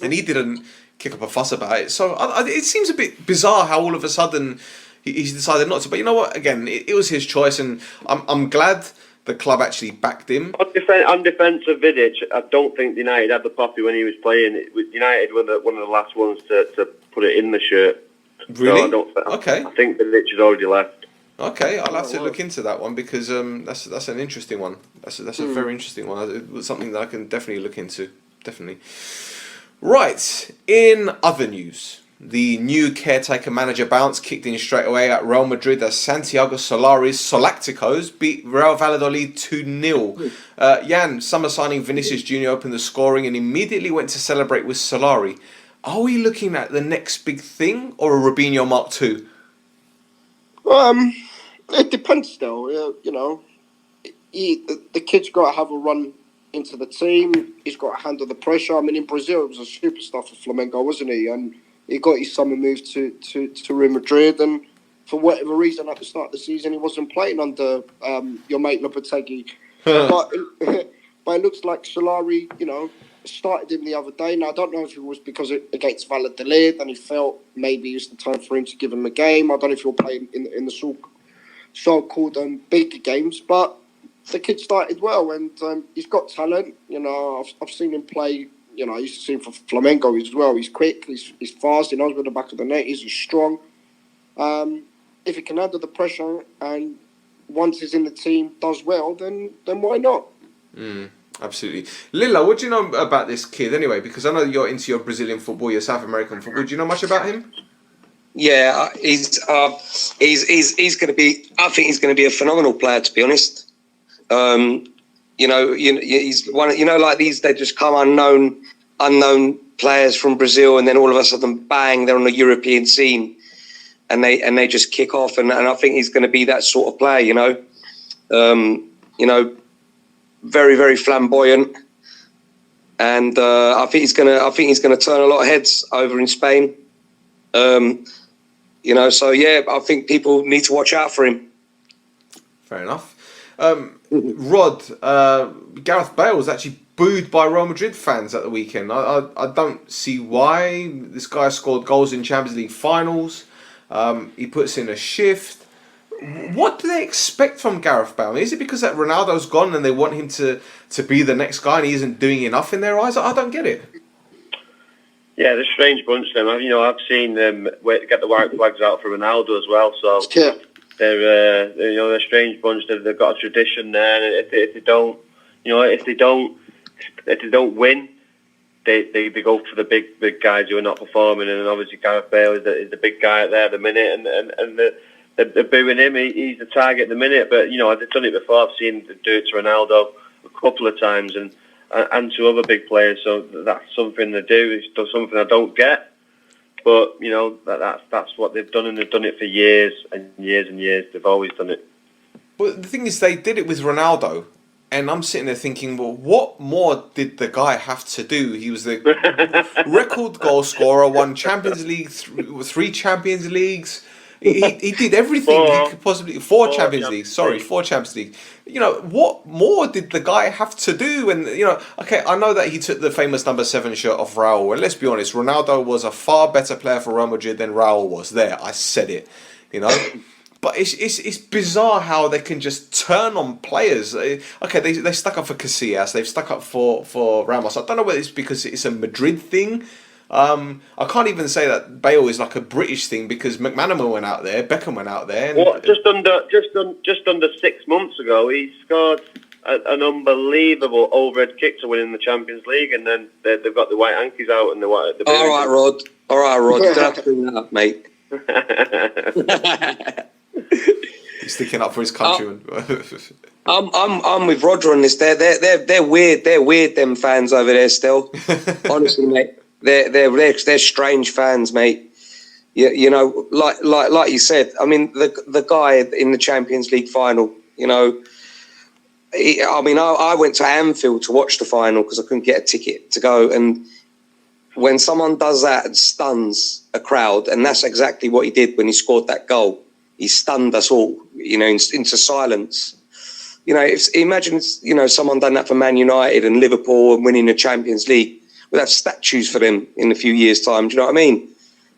and he didn't kick up a fuss about it. So it seems a bit bizarre how all of a sudden he's decided not to. But you know what? Again, it was his choice, and I'm glad the club actually backed him. On defence of Vidic, I don't think United had the poppy when he was playing. United were one of the last ones to put it in the shirt. Really? So okay. I think Vidic had already left. Okay, I'll have to look into that one because that's an interesting one. That's a very interesting one. It was something that I can definitely look into. Definitely. Right. In other news, the new caretaker manager bounce kicked in straight away at Real Madrid as Santiago Solari's Solacticos beat Real Valladolid 2-0. Jan, summer signing Vinicius Jr. opened the scoring and immediately went to celebrate with Solari. Are we looking at the next big thing or a Robinho Mark II? It depends still. The kid's got to have a run into the team. He's got to handle the pressure. I mean, in Brazil, he was a superstar for Flamengo, wasn't he? And he got his summer move to Real Madrid. And for whatever reason, at the start of the season, he wasn't playing under your mate Lopetegui. but it looks like Solari, started him the other day. Now, I don't know if it was because against Valladolid and he felt maybe it's the time for him to give him a game. I don't know if he'll play in the so-called bigger games, but the kid started well and he's got talent. I've seen him play. I used to see him for Flamengo as well. He's quick, he's fast, he knows where the back of the net is, he's strong. If he can handle the pressure and once he's in the team does well, then why not? Absolutely. Lila, what do you know about this kid anyway? Because I know you're into your Brazilian football, your South American football. Do you know much about him? Yeah, he's going to be. I think he's going to be a phenomenal player, to be honest. He's one. Like these, they just come unknown players from Brazil, and then all of a sudden, bang, they're on the European scene, and they just kick off. And I think he's going to be that sort of player. Very, very flamboyant. and I think he's gonna turn a lot of heads over in Spain. So yeah, I think people need to watch out for him. Fair enough. Rod, Gareth Bale was actually booed by Real Madrid fans at the weekend. I don't see why. This guy scored goals in Champions League finals. He puts in a shift. What do they expect from Gareth Bale? Is it because that Ronaldo's gone and they want him to be the next guy and he isn't doing enough in their eyes? I don't get it. Yeah, they're a strange bunch. Them, I've seen them get the white flags out for Ronaldo as well. So Yeah. they're a strange bunch. They've got a tradition there. And if they don't win, they go for the big guys who are not performing. And obviously Gareth Bale is the big guy out there at the minute, and they're booing him. He's the target at the minute. But they've done it before. I've seen them do it to Ronaldo a couple of times, and to other big players. So that's something they do. It's something I don't get. But that's what they've done, and they've done it for years and years and years. They've always done it. Well, the thing is, they did it with Ronaldo, and I'm sitting there thinking, well, what more did the guy have to do? He was the record goal scorer, won Champions League, 3 Champions Leagues. He did everything he could possibly. 4 Champions Leagues. Sorry, 4 Champions Leagues. What more did the guy have to do? And okay, I know that he took the famous number 7 shot off Raul, and let's be honest, Ronaldo was a far better player for Real Madrid than Raul was. There, I said it. But it's bizarre how they can just turn on players. Okay, they stuck up for Casillas, they've stuck up for Ramos. I don't know whether it's because it's a Madrid thing. I can't even say that Bale is like a British thing because McManaman went out there, Beckham went out there. And just under 6 months ago, he scored an unbelievable overhead kick to win in the Champions League, and then they've got the white hankies out and the white. All right, Rod. You don't have to bring that up, mate. He's sticking up for his countrymen. I'm with Roger on this. They're weird. They're weird. Them fans over there still. Honestly, mate. They're strange fans, mate. Like you said. I mean, the guy in the Champions League final. I went to Anfield to watch the final because I couldn't get a ticket to go. And when someone does that and stuns a crowd, and that's exactly what he did when he scored that goal. He stunned us all, into silence. Imagine someone done that for Man United and Liverpool and winning the Champions League. We'll have statues for them in a few years' time. Do you know what I mean?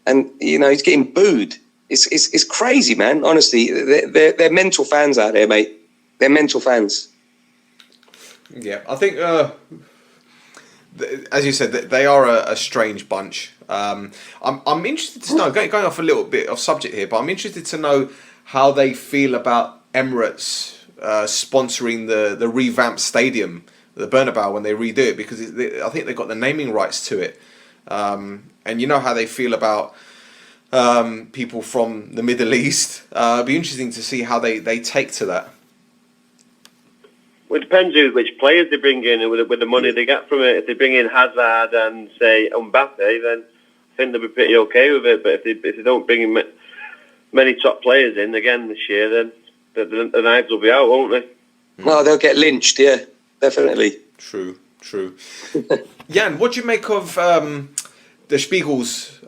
And he's getting booed. It's crazy, man. Honestly, they're mental fans out there, mate. They're mental fans. Yeah, I think, as you said, they are a strange bunch. I'm interested to know, going off a little bit of subject here, but I'm interested to know how they feel about Emirates sponsoring the revamped stadium, the Bernabeu, when they redo it, because I think they've got the naming rights to it. And you know how they feel about people from the Middle East. It'd be interesting to see how they take to that. Well, it depends which players they bring in with the money they get from it. If they bring in Hazard and, say, Mbappe, then I think they'll be pretty okay with it. But if they don't bring in many top players in again this year, then the knives will be out, won't they? No, they'll get lynched, yeah, definitely. True. Jan, what do you make of the Spiegel's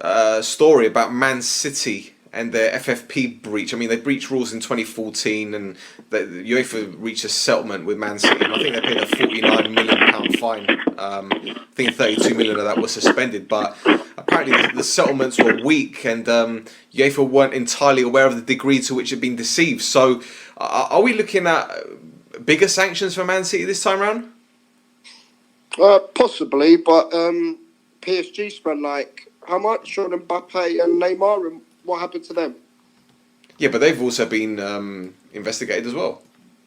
story about Man City and their FFP breach? I mean, they breached rules in 2014, and the UEFA reached a settlement with Man City, and I think they paid a £49 million fine. I think 32 million of that was suspended, but apparently the settlements were weak, and UEFA weren't entirely aware of the degree to which it had been deceived. So, are we looking at bigger sanctions for Man City this time round? Possibly, but PSG spent how much on Mbappe and Neymar, and what happened to them? Yeah, but they've also been investigated as well.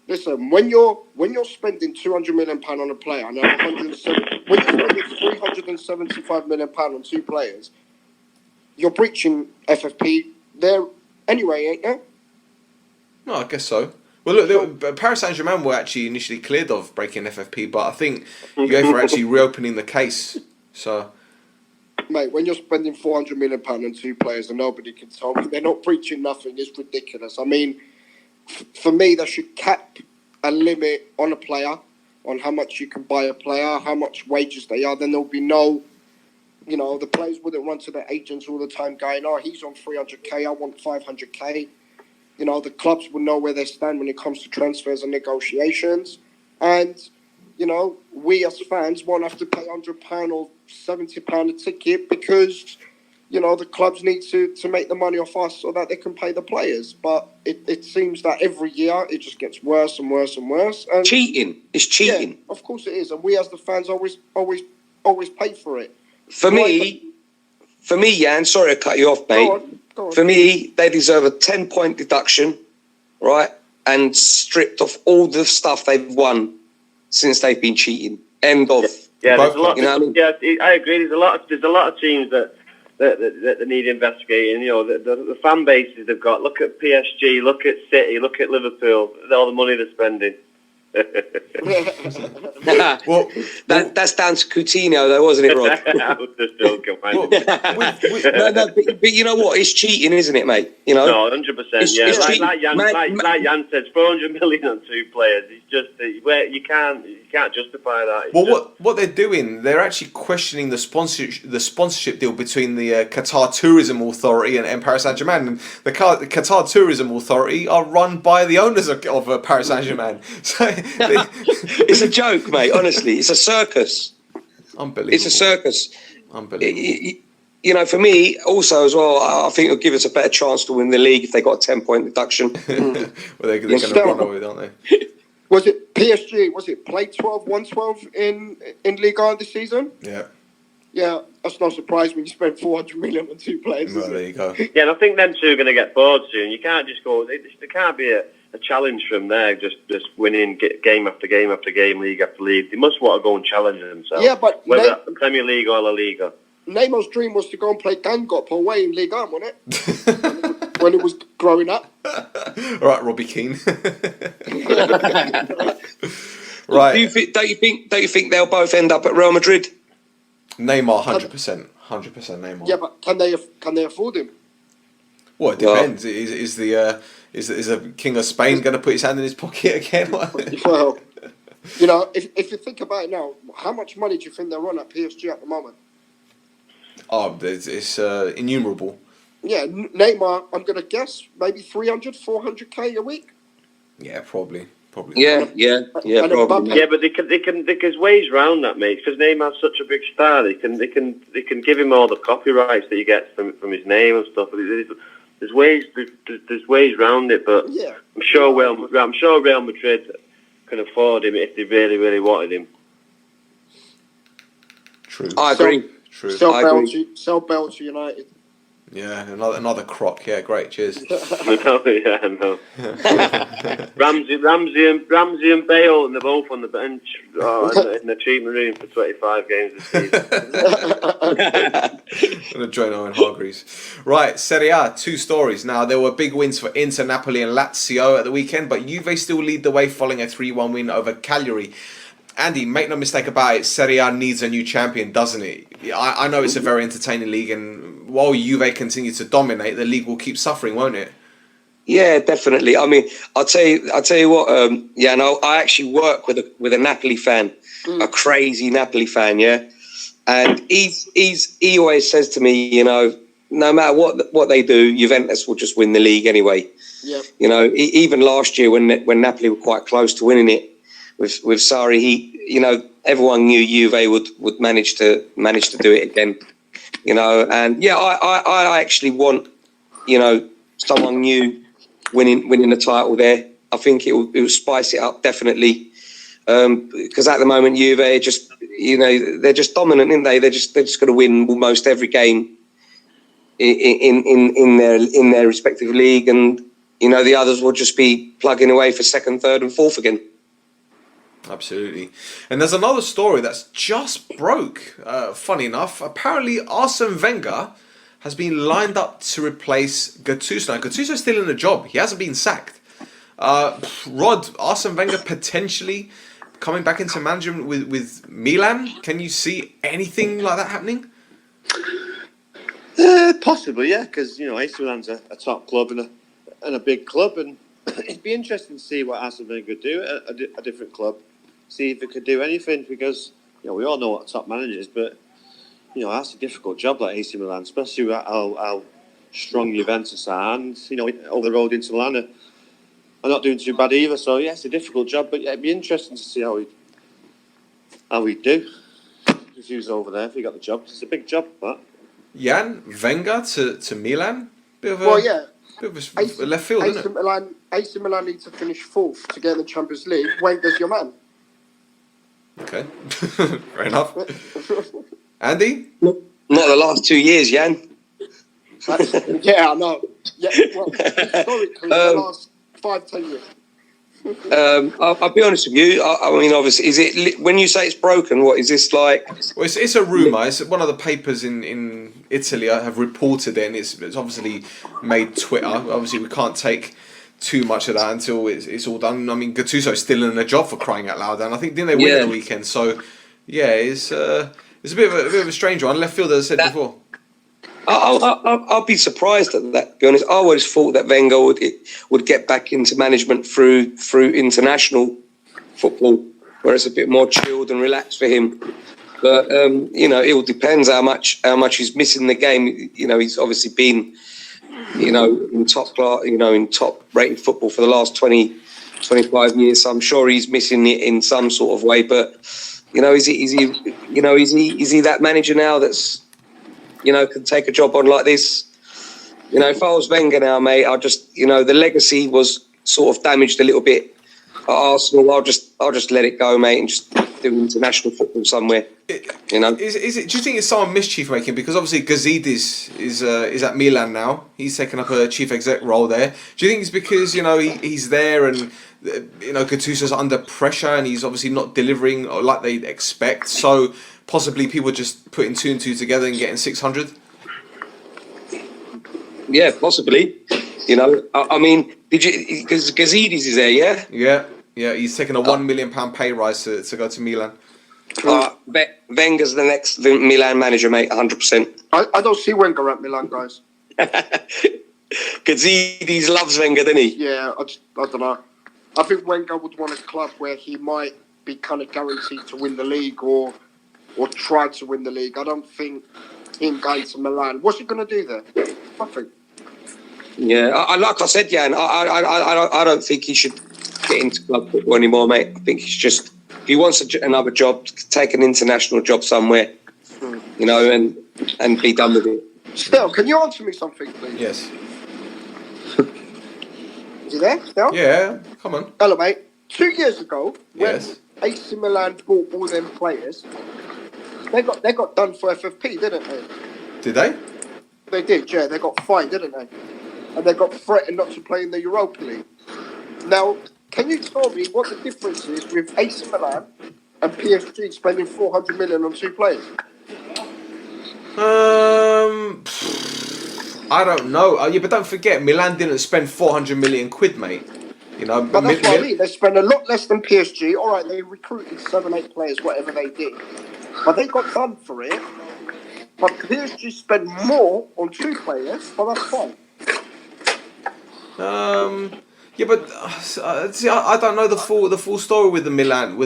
Listen, when you're spending £200 million on a player, and when you're spending £375 million on 2 players, you're breaching FFP there anyway, ain't you? No, I guess so. Well, look, Paris Saint-Germain were actually initially cleared of breaking FFP, but I think UEFA are actually reopening the case. So, mate, when you're spending £400 million on 2 players and nobody can tell me they're not breaching nothing, it's ridiculous. I mean, for me, they should cap a limit on a player, on how much you can buy a player, how much wages they are, then there'll be no, you know, the players wouldn't run to their agents all the time going, oh, he's on 300k, I want 500k. You know, the clubs will know where they stand when it comes to transfers and negotiations. And, you know, we as fans won't have to pay £100 or £70 a ticket because, you know, the clubs need to make the money off us so that they can pay the players. But it seems that every year it just gets worse and worse and worse. And cheating. It's cheating. Yeah, of course it is. And we as the fans always pay for it. For me, Jan, sorry to cut you off, mate. Go on. For me, they deserve a 10-point deduction, right? And stripped off all the stuff they've won since they've been cheating. End of. Yeah, there's a lot. You know what I mean? Yeah, I agree. There's a lot of teams that need investigating. You know, the fan bases they've got. Look at PSG. Look at City. Look at Liverpool. All the money they're spending. Well, that's down to Coutinho, though, wasn't it, Rod? I was just joking. But you know what? It's cheating, isn't it, mate? You know. No, 100%. Yeah, like Jan said, 400 million on 2 players. It's just where you can't justify that. Well, what they're doing, they're actually questioning the sponsorship deal between the Qatar Tourism Authority and Paris Saint-Germain. And the Qatar Tourism Authority are run by the owners of Paris Saint-Germain. So it's a joke, mate. Honestly, it's a circus. Unbelievable. It's a circus. Unbelievable. You know, for me, also as well, I think it'll give us a better chance to win the league if they got a 10-point deduction. Well, they're going to run away, aren't they? Was it PSG? Was it play 12-1-12 in Ligue 1 this season? Yeah. Yeah, that's no surprise when you spend 400 million on 2 players. Well, there you go. Yeah, and I think them two are going to get bored soon. You can't just go. There can't be a challenge from there. Just winning game after game after game, league after league. They must want to go and challenge themselves. Yeah, but whether that's the Premier League or La Liga. Neymar's dream was to go and play Gangop away in Ligue 1, wasn't it? When he was growing up. All right, Robbie Keane. Right. Don't you think they'll both end up at Real Madrid? Neymar, 100%. 100% Neymar. Yeah, but can they afford him? Well, it depends. Is the King of Spain going to put his hand in his pocket again? Well, you know, if you think about it now, how much money do you think they're on at PSG at the moment? Oh, it's innumerable. Yeah, Neymar, I'm going to guess, maybe 300, 400k a week? Yeah, probably. Yeah, probably. Yeah, but they can there's ways round that, mate. Because Neymar's such a big star, they can give him all the copyrights that he gets from his name and stuff. There's ways round it, but yeah. I'm sure Real Madrid can afford him if they really, really wanted him. True. I agree. True. Sell Bell to United. Yeah, another crock. Yeah, great. Cheers. No. Ramsey and Bale, and they're both on the bench in the treatment room for 25 games this season. Gonna join Owen Hargreaves. Right, Serie A, 2 stories. Now, there were big wins for Inter, Napoli and Lazio at the weekend, but Juve still lead the way following a 3-1 win over Cagliari. Andy, make no mistake about it, Serie A needs a new champion, doesn't it? I know it's a very entertaining league, and while Juve continue to dominate, the league will keep suffering, won't it? Yeah, definitely. I mean, I'll tell you what. I actually work with a Napoli fan, a crazy Napoli fan. Yeah, and he always says to me, you know, no matter what they do, Juventus will just win the league anyway. Yeah. You know, even last year when Napoli were quite close to winning it with Sarri, everyone knew Juve would manage to do it again. You know, and yeah, I actually want, someone new winning the title there. I think it will spice it up definitely, because at the moment Juve they're just dominant, aren't they? They're just going to win almost every game in their respective league, and the others will just be plugging away for second, third, and fourth again. Absolutely. And there's another story that's just broke. Funny enough, apparently Arsene Wenger has been lined up to replace Gattuso. Now, Gattuso's still in the job. He hasn't been sacked. Rod, Arsene Wenger potentially coming back into management with Milan. Can you see anything like that happening? Possibly, yeah, because AC Milan's a top club and a big club, and it'd be interesting to see what Arsene Wenger would do at a different club. see if he could do anything, because we all know what top manager is, but that's a difficult job, like AC Milan, especially with how strong Juventus are, and over the road into Milan are not doing too bad either. So yeah, it's a difficult job, but it'd be interesting to see how he'd do if he was over there, if he got the job. It's a big job, but Jan, Wenger to Milan, bit of a left field, isn't it? AC Milan need to finish fourth to get in the Champions League. Wenger's your man. Okay, fair enough. Andy? Not the last 2 years, Jan. Yeah, I know. Yeah, well, historically, the last 5-10 years. I'll be honest with you. I mean, obviously, is it when you say it's broken? What is this like? Well, it's a rumour. It's one of the papers in Italy have reported it, and it's obviously made Twitter. Obviously, we can't take too much of that until it's all done. I mean, Gattuso's still in a job, for crying out loud, and I think didn't they win at the weekend? So yeah, it's a bit of a strange one. Left field, as I said before. I'll be surprised at that, to be honest. I always thought that Wenger would get back into management through international football, where it's a bit more chilled and relaxed for him. But it all depends how much he's missing the game. He's obviously been in top class, in top rated football for the last 25 years. So I'm sure he's missing it in some sort of way. But is he that manager now that's can take a job on like this? If I was Wenger now, mate, I just, the legacy was sort of damaged a little bit at Arsenal. I'll just let it go, mate, and just do international football somewhere. Is it? Do you think it's someone mischief making? Because obviously Gazidis is at Milan now. He's taken up a chief exec role there. Do you think it's because he's there and Gattuso's under pressure and he's obviously not delivering like they expect? So possibly people just putting 2 and 2 together and getting 600. Yeah, possibly. I mean, because Gazidis is there, yeah? Yeah. He's taken a £1 million pay rise to go to Milan. Wenger's the next Milan manager, mate. 100%. I don't see Wenger at Milan, guys. Gazidis loves Wenger, doesn't he? Yeah, I don't know. I think Wenger would want a club where he might be kind of guaranteed to win the league or try to win the league. I don't think him going to Milan. What's he going to do there? Nothing. Yeah, like I said, Jan, I don't think he should get into club football anymore, mate. I think he's just, if he wants another job, take an international job somewhere, and be done with it. Stel, can you answer me something, please? Yes. Is he there, Stel? Yeah, come on. Hello, mate. 2 years ago, when Yes. AC Milan bought all them players, they got done for FFP, didn't they? Did they? They did, yeah. They got fined, didn't they? And they got threatened not to play in the Europa League. Now, can you tell me what the difference is with AC Milan and PSG spending 400 million on 2 players? I don't know. Yeah, but don't forget, Milan didn't spend 400 million quid, mate. But that's what I mean. They spent a lot less than PSG. All right, they recruited 7-8 players, whatever they did. But they got done for it. But PSG spent more on 2 players, but that's fine. Yeah, but see, I don't know the full story with the Milan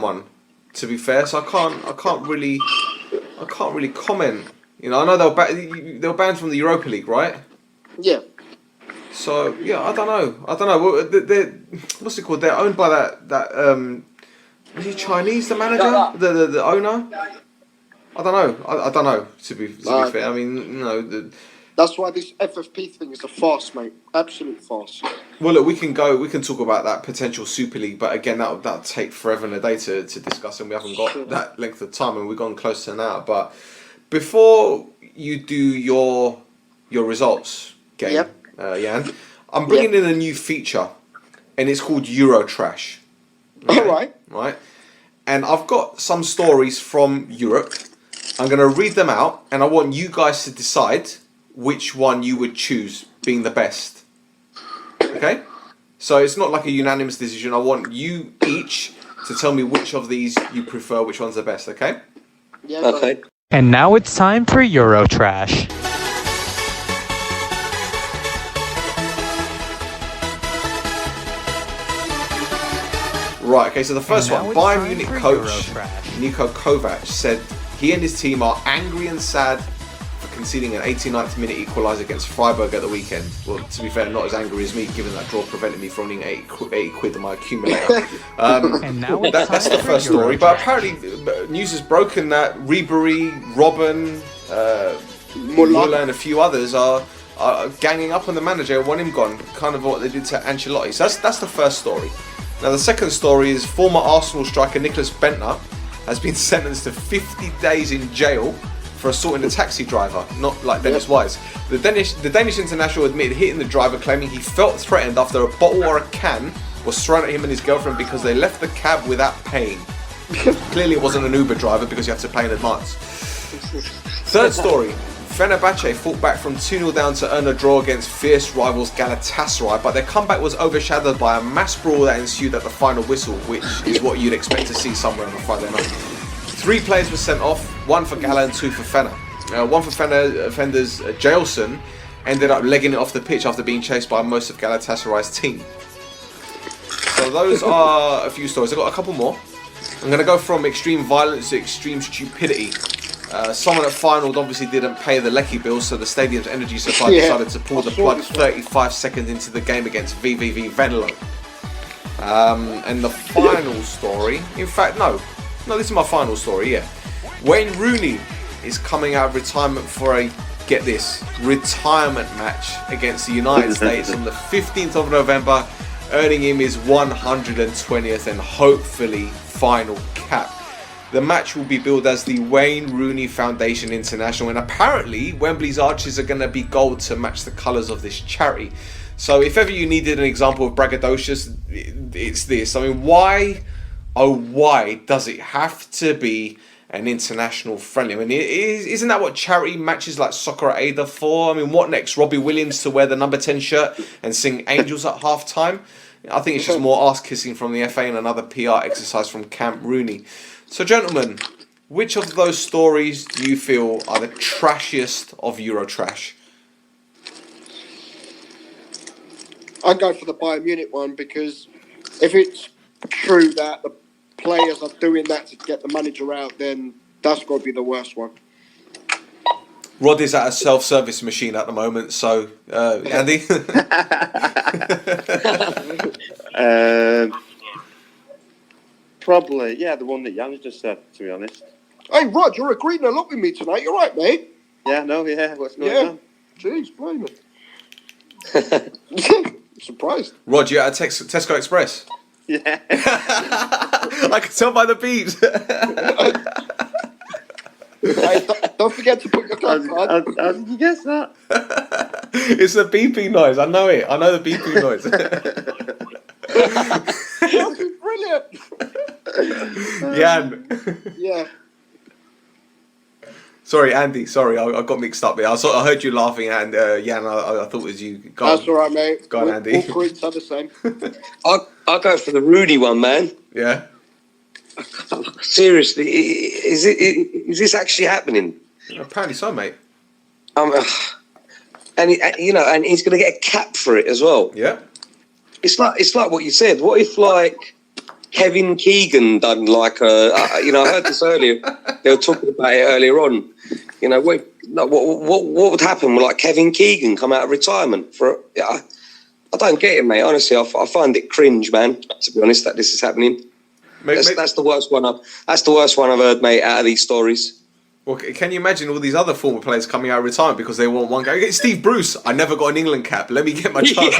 one. To be fair, so I can't really comment. I know they were banned from the Europa League, right? Yeah. So yeah, I don't know. Well, they're what's it called? They're owned by that is he Chinese? The manager, the owner. I don't know. To be fair, I mean, That's why this FFP thing is a farce, mate. Absolute farce. Well, look, we can talk about that potential Super League, but again, that'll take forever and a day to discuss, and we haven't got that length of time, and we've gone close to now. But before you do your results game, Jan, I'm bringing in a new feature, and it's called Eurotrash. Okay? All right. Right, and I've got some stories from Europe. I'm going to read them out, and I want you guys to decide which one you would choose being the best. Okay? So it's not like a unanimous decision. I want you each to tell me which of these you prefer, which one's the best, okay? Yeah. Okay. And now it's time for Eurotrash. Right, okay, so the first And one, now it's Bayern time Munich for coach Eurotrash. Niko Kovac said he and his team are angry and sad for conceding an 89th minute equaliser against Freiburg at the weekend. Well, to be fair, not as angry as me, given that draw prevented me from owning 80 quid on my accumulator. And now it's That's time the for first story, but Eurotrash. apparently news has broken that Ribéry, Robben, Muller and a few others are ganging up on the manager and want him gone, kind of what they did to Ancelotti. So that's the first story. Now the second story is former Arsenal striker Nicholas Bentner has been sentenced to 50 days in jail for assaulting a taxi driver, not like Dennis Wise. The Danish international admitted hitting the driver, claiming he felt threatened after a bottle or a can was thrown at him and his girlfriend because they left the cab without paying. Clearly it wasn't an Uber driver because you have to pay in advance. Third story. Fenerbahce fought back from 2-0 down to earn a draw against fierce rivals Galatasaray, but their comeback was overshadowed by a mass brawl that ensued at the final whistle, which is what you'd expect to see somewhere on a Friday night. 3 players were sent off, 1 for Gala and 2 for Fener. 1 for Fener offenders, Jailson, ended up legging it off the pitch after being chased by most of Galatasaray's team. So those are a few stories. I've got a couple more. I'm going to go from extreme violence to extreme stupidity. Someone at Feyenoord obviously didn't pay the Lecky bill, so the stadium's energy supply decided to pull the plug 35 seconds into the game against VVV Venlo. And the final story, in fact, no, this is my final story, yeah. Wayne Rooney is coming out of retirement for a, get this, retirement match against the United States on the 15th of November, earning him his 120th and hopefully final cap. The match will be billed as the Wayne Rooney Foundation International, and apparently Wembley's arches are going to be gold to match the colours of this charity. So if ever you needed an example of braggadocious, it's this. I mean, why does it have to be an international friendly? I mean, isn't that what charity matches like Soccer at Aid are for? I mean, what next? Robbie Williams to wear the number 10 shirt and sing Angels at half time? I think it's just more ass kissing from the FA and another PR exercise from Camp Rooney. So, gentlemen, which of those stories do you feel are the trashiest of Eurotrash? I'd go for the Bayern Munich one, because if it's true that the players are doing that to get the manager out, then that's got to be the worst one. Rod is at a self-service machine at the moment, so Andy? Probably, yeah, the one that Jan's just said, to be honest. Hey, Rod, you're agreeing a lot with me tonight. You're right, mate. Yeah, no, yeah, what's going on? Jeez, blame it. Surprised. Rod, you at a Tesco Express? Yeah. I can tell by the beat. Hey, don't forget to put your card. How did you guess that? It's the beeping noise. I know it. I know the beeping noise. That'd be brilliant. Jan. Yeah. Sorry, Andy. Sorry, I got mixed up there. I heard you laughing, and Jan, I thought it was you. That's all right, mate. Go on, Andy. All Greeks are the same. I'll go for the Rooney one, man. Yeah. Seriously, is this actually happening? Apparently so, mate. And he's going to get a cap for it as well. Yeah. It's like what you said. What if like Kevin Keegan done like I heard this earlier. They were talking about it earlier on. You know, what would happen? Would like Kevin Keegan come out of retirement for? I don't get it, mate. Honestly, I find it cringe, man. To be honest, that this is happening. That's the worst one. That's the worst one I've heard, mate. Out of these stories. Well, can you imagine all these other former players coming out of retirement because they want one guy? Steve Bruce, I never got an England cap. Let me get my chance.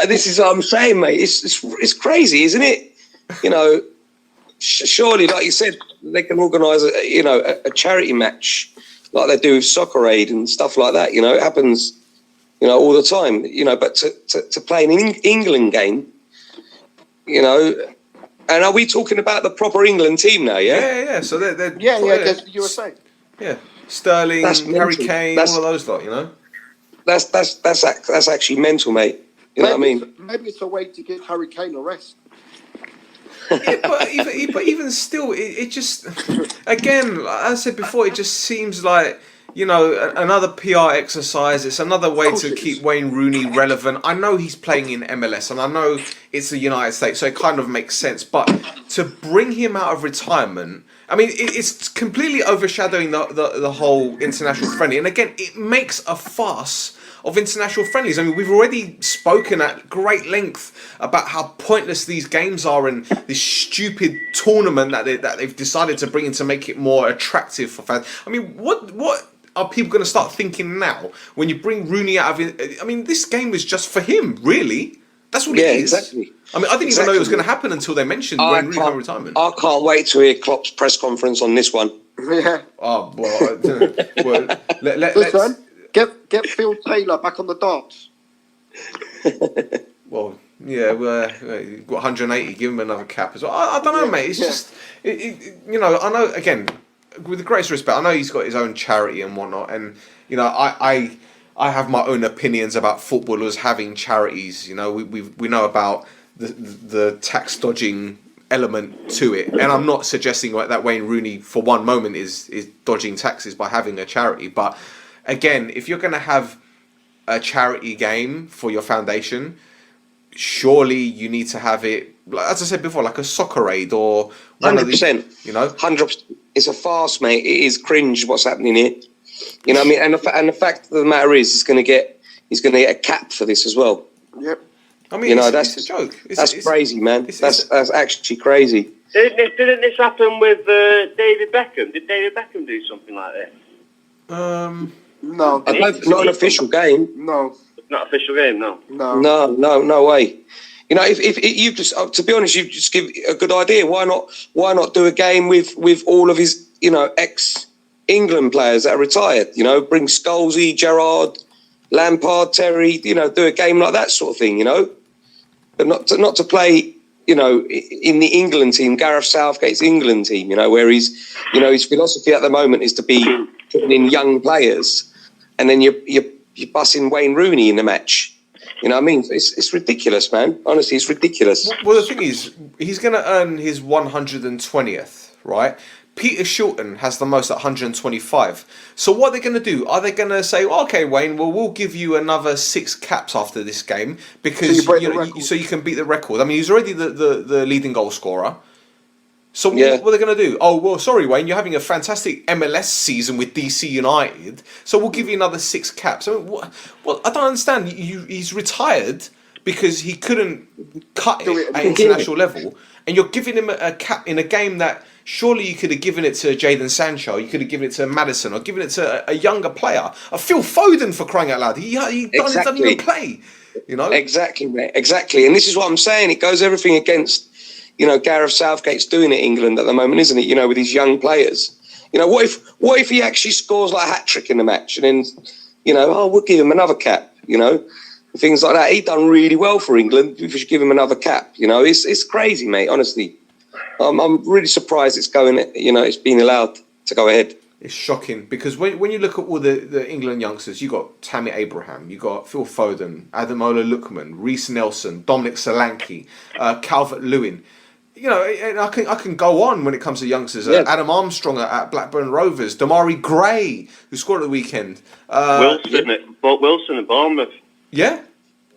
This is what I'm saying, mate. It's crazy, isn't it? You know, surely, like you said, they can organise a charity match like they do with Soccer Aid and stuff like that. You know, it happens, all the time. But to play an England game, and are we talking about the proper England team now? Yeah. Yeah. So they're because you were saying. Yeah, Sterling, Harry Kane, all of those lot. That's actually mental, mate. You know what I mean? Maybe it's a way to give Harry Kane a rest. Yeah, but even still, it just, again, like I said before, it just seems like another PR exercise. It's another way to keep Wayne Rooney relevant. I know he's playing in MLS, and I know it's the United States, so it kind of makes sense. But to bring him out of retirement, I mean, it's completely overshadowing the whole international friendly. And again, it makes a fuss of international friendlies. I mean, we've already spoken at great length about how pointless these games are and this stupid tournament that they've decided to bring in to make it more attractive for fans. I mean, what are people going to start thinking now when you bring Rooney out of it? I mean, this game was just for him, really. That's what it is. Exactly. I mean, I didn't even know it was going to happen until they mentioned Wayne Rooney on retirement. I can't wait to hear Klopp's press conference on this one. Yeah. Oh, well, Listen, get Phil Taylor back on the darts. Well, yeah, you've got 180. Give him another cap as well. I don't know, mate. It's just, I know. Again, with the greatest respect, I know he's got his own charity and whatnot, and I have my own opinions about footballers having charities. We know about the tax dodging element to it, and I'm not suggesting that Wayne Rooney for one moment is dodging taxes by having a charity, but again, if you're going to have a charity game for your foundation, surely you need to have it, as I said before, like a soccer aid or 100%. 100%. It's a farce, mate. It is cringe what's happening here. You know what I mean? And the fact of the matter is, he's going to get a cap for this as well. Yep. I mean, that's a joke. That's crazy, man. That's actually crazy. Didn't this happen with David Beckham? Did David Beckham do something like this? No. Not an official game. No. Not official game, no. No way. If you just, to be honest, you just give a good idea. Why not do a game with all of his, ex-England players that are retired? Bring Scholesy, Gerrard, Lampard, Terry. Do a game like that sort of thing. But not to play. In the England team, Gareth Southgate's England team. Where his philosophy at the moment is to be putting in young players, and then you're bussing Wayne Rooney in the match. You know what I mean? It's ridiculous, man. Honestly, it's ridiculous. Well, the thing is, he's going to earn his 120th, right? Peter Shilton has the most at 125. So what are they going to do? Are they going to say, okay, Wayne, well, we'll give you another 6 caps after this game because so you can beat the record? I mean, he's already the leading goal scorer. So what are they going to do? Oh, well, sorry, Wayne, you're having a fantastic MLS season with DC United, so we'll give you another 6 caps. I mean, I don't understand. He's retired because he couldn't cut it at international level, and you're giving him a cap in a game that surely you could have given it to Jadon Sancho, you could have given it to Maddison, or given it to a younger player. Phil Foden, for crying out loud. He doesn't even play, Exactly, mate. Exactly. And this is what I'm saying. It goes everything against, Gareth Southgate's doing it in England at the moment, isn't it? With his young players. What if he actually scores like a hat-trick in the match and then, we'll give him another cap, things like that. He done really well for England. We should give him another cap. It's crazy, mate, honestly. I'm really surprised it's been allowed to go ahead. It's shocking because when you look at all the England youngsters, you got Tammy Abraham, you got Phil Foden, Ademola Lookman, Reece Nelson, Dominic Solanke, Calvert-Lewin. And I can go on when it comes to youngsters. Adam Armstrong at Blackburn Rovers, Demarai Gray, who scored at the weekend. Wilson at Bournemouth. Yeah.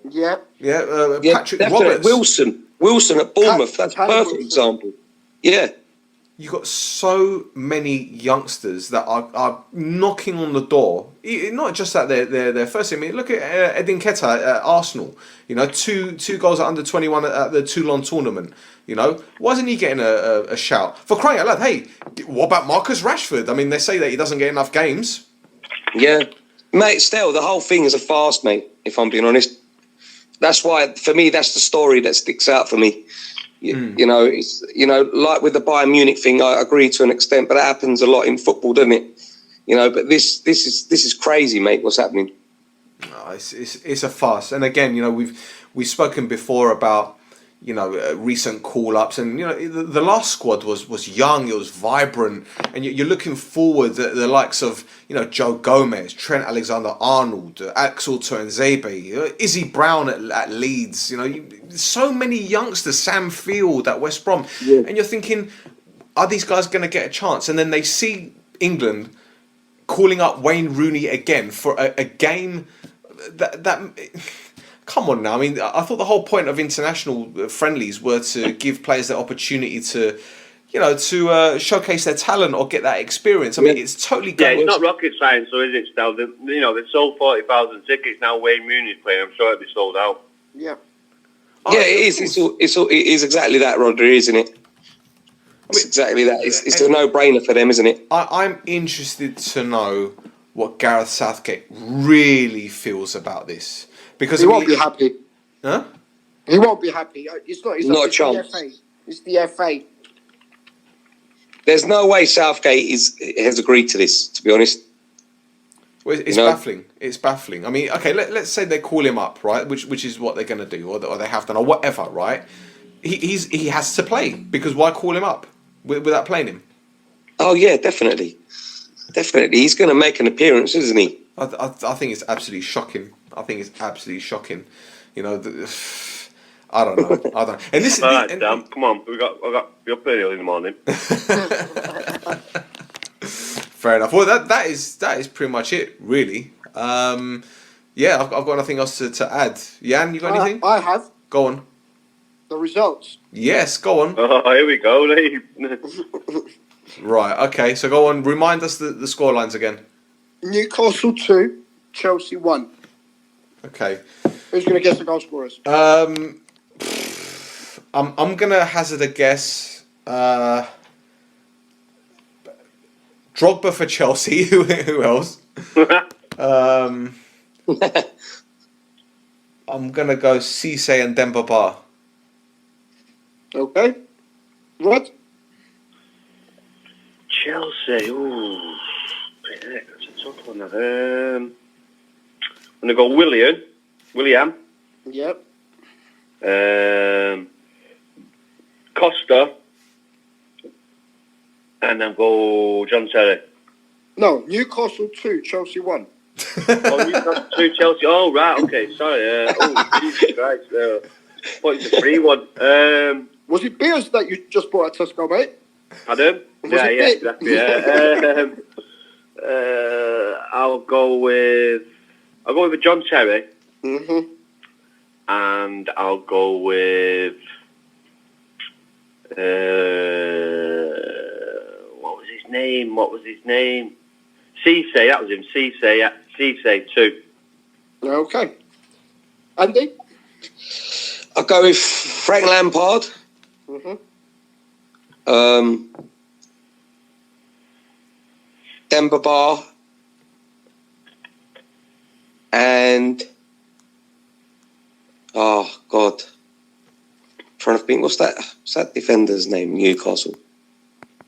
Patrick definitely. Roberts. Wilson at Bournemouth. That's a perfect example. Yeah. You've got so many youngsters that are knocking on the door. Not just at their first team. I mean, look at Edin Nketiah at Arsenal. Two goals at under 21 at the Toulon tournament. Why isn't he getting a shout? For crying out loud, hey, what about Marcus Rashford? I mean, they say that he doesn't get enough games. Yeah. Mate, Stel, the whole thing is a farce, mate, if I'm being honest. That's why, for me, that's the story that sticks out for me. It's like with the Bayern Munich thing, I agree to an extent, but that happens a lot in football, doesn't it? But this is crazy, mate. What's happening? Oh, it's a farce. And again, we've spoken before about recent call-ups, and the last squad was young, it was vibrant, and you're looking forward to the likes of Joe Gomez, Trent Alexander-Arnold, Axel Tuanzebe, Izzy Brown at Leeds. So many youngsters, Sam Field at West Brom, and you're thinking, are these guys going to get a chance? And then they see England calling up Wayne Rooney again for a game that come on now. I mean, I thought the whole point of international friendlies were to give players the opportunity to, to showcase their talent or get that experience. I mean, it's totally going. Yeah, it's not rocket science, though, is it, Stel? They sold 40,000 tickets. Now Wayne Rooney's playing. I'm sure it'll be sold out. Yeah. Yeah, it is. It is exactly that, Rhodri, isn't it? It's exactly that. It's a no-brainer for them, isn't it? I'm interested to know what Gareth Southgate really feels about this. Because he won't be happy. Huh? He won't be happy. It's not a chance. The FA. It's the FA. There's no way Southgate has agreed to this, to be honest. Well, it's baffling. It's baffling. I mean, okay, let's say they call him up, right? Which is what they're going to do, or they have done, or whatever, right? He has to play, because why call him up without playing him? Oh yeah, definitely. He's going to make an appearance, isn't he? I think it's absolutely shocking. I don't know. And this is damn. Come on, I got you're pretty early in the morning. Fair enough. Well, that is pretty much it, really. Yeah, I've got nothing else to add. Jan, you got anything? I have. Go on. The results. Yes, go on. Oh, here we go. Right. Okay. So go on. Remind us the scorelines again. Newcastle 2, Chelsea 1. Okay. Who's going to guess the goal scorers? I'm going to hazard a guess. Drogba for Chelsea. Who else? I'm going to go Cisse and Demba Ba. Okay. Rod? Chelsea. Ooh. That's a tough one. I'm going to go William. Yep. Costa. And then go John Terry. No, Newcastle 2, Chelsea 1. Oh, Newcastle 2, Chelsea. Oh, right, okay, sorry. Jesus Christ. What is the free one? Was it beers that you just bought at Tesco, mate? Pardon? Yeah, exactly. Yeah. I'll go with John Terry. Mm-hmm. And I'll go with what was his name? Cisse, that was him. Cisse 2. Okay. Andy? I'll go with Frank Lampard. Mm-hmm. Demba Ba. And oh God. Trying to think, what's that defender's name? Newcastle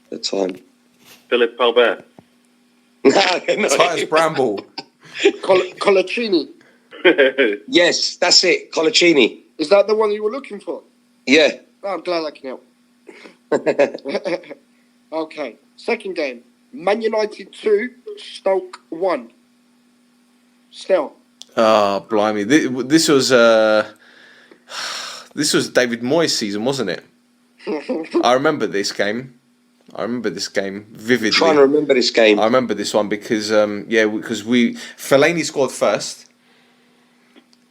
at the time. Philip Albert. No. Titus Bramble. Colaccini. Yes, that's it. Colaccini. Is that the one you were looking for? Yeah. Oh, I'm glad I can help. Okay. Second game. Man United 2, Stoke 1. Stel. Oh, blimey. This was David Moyes' season, wasn't it? I remember this game vividly. Trying to remember this game. I remember this one because Fellaini scored first,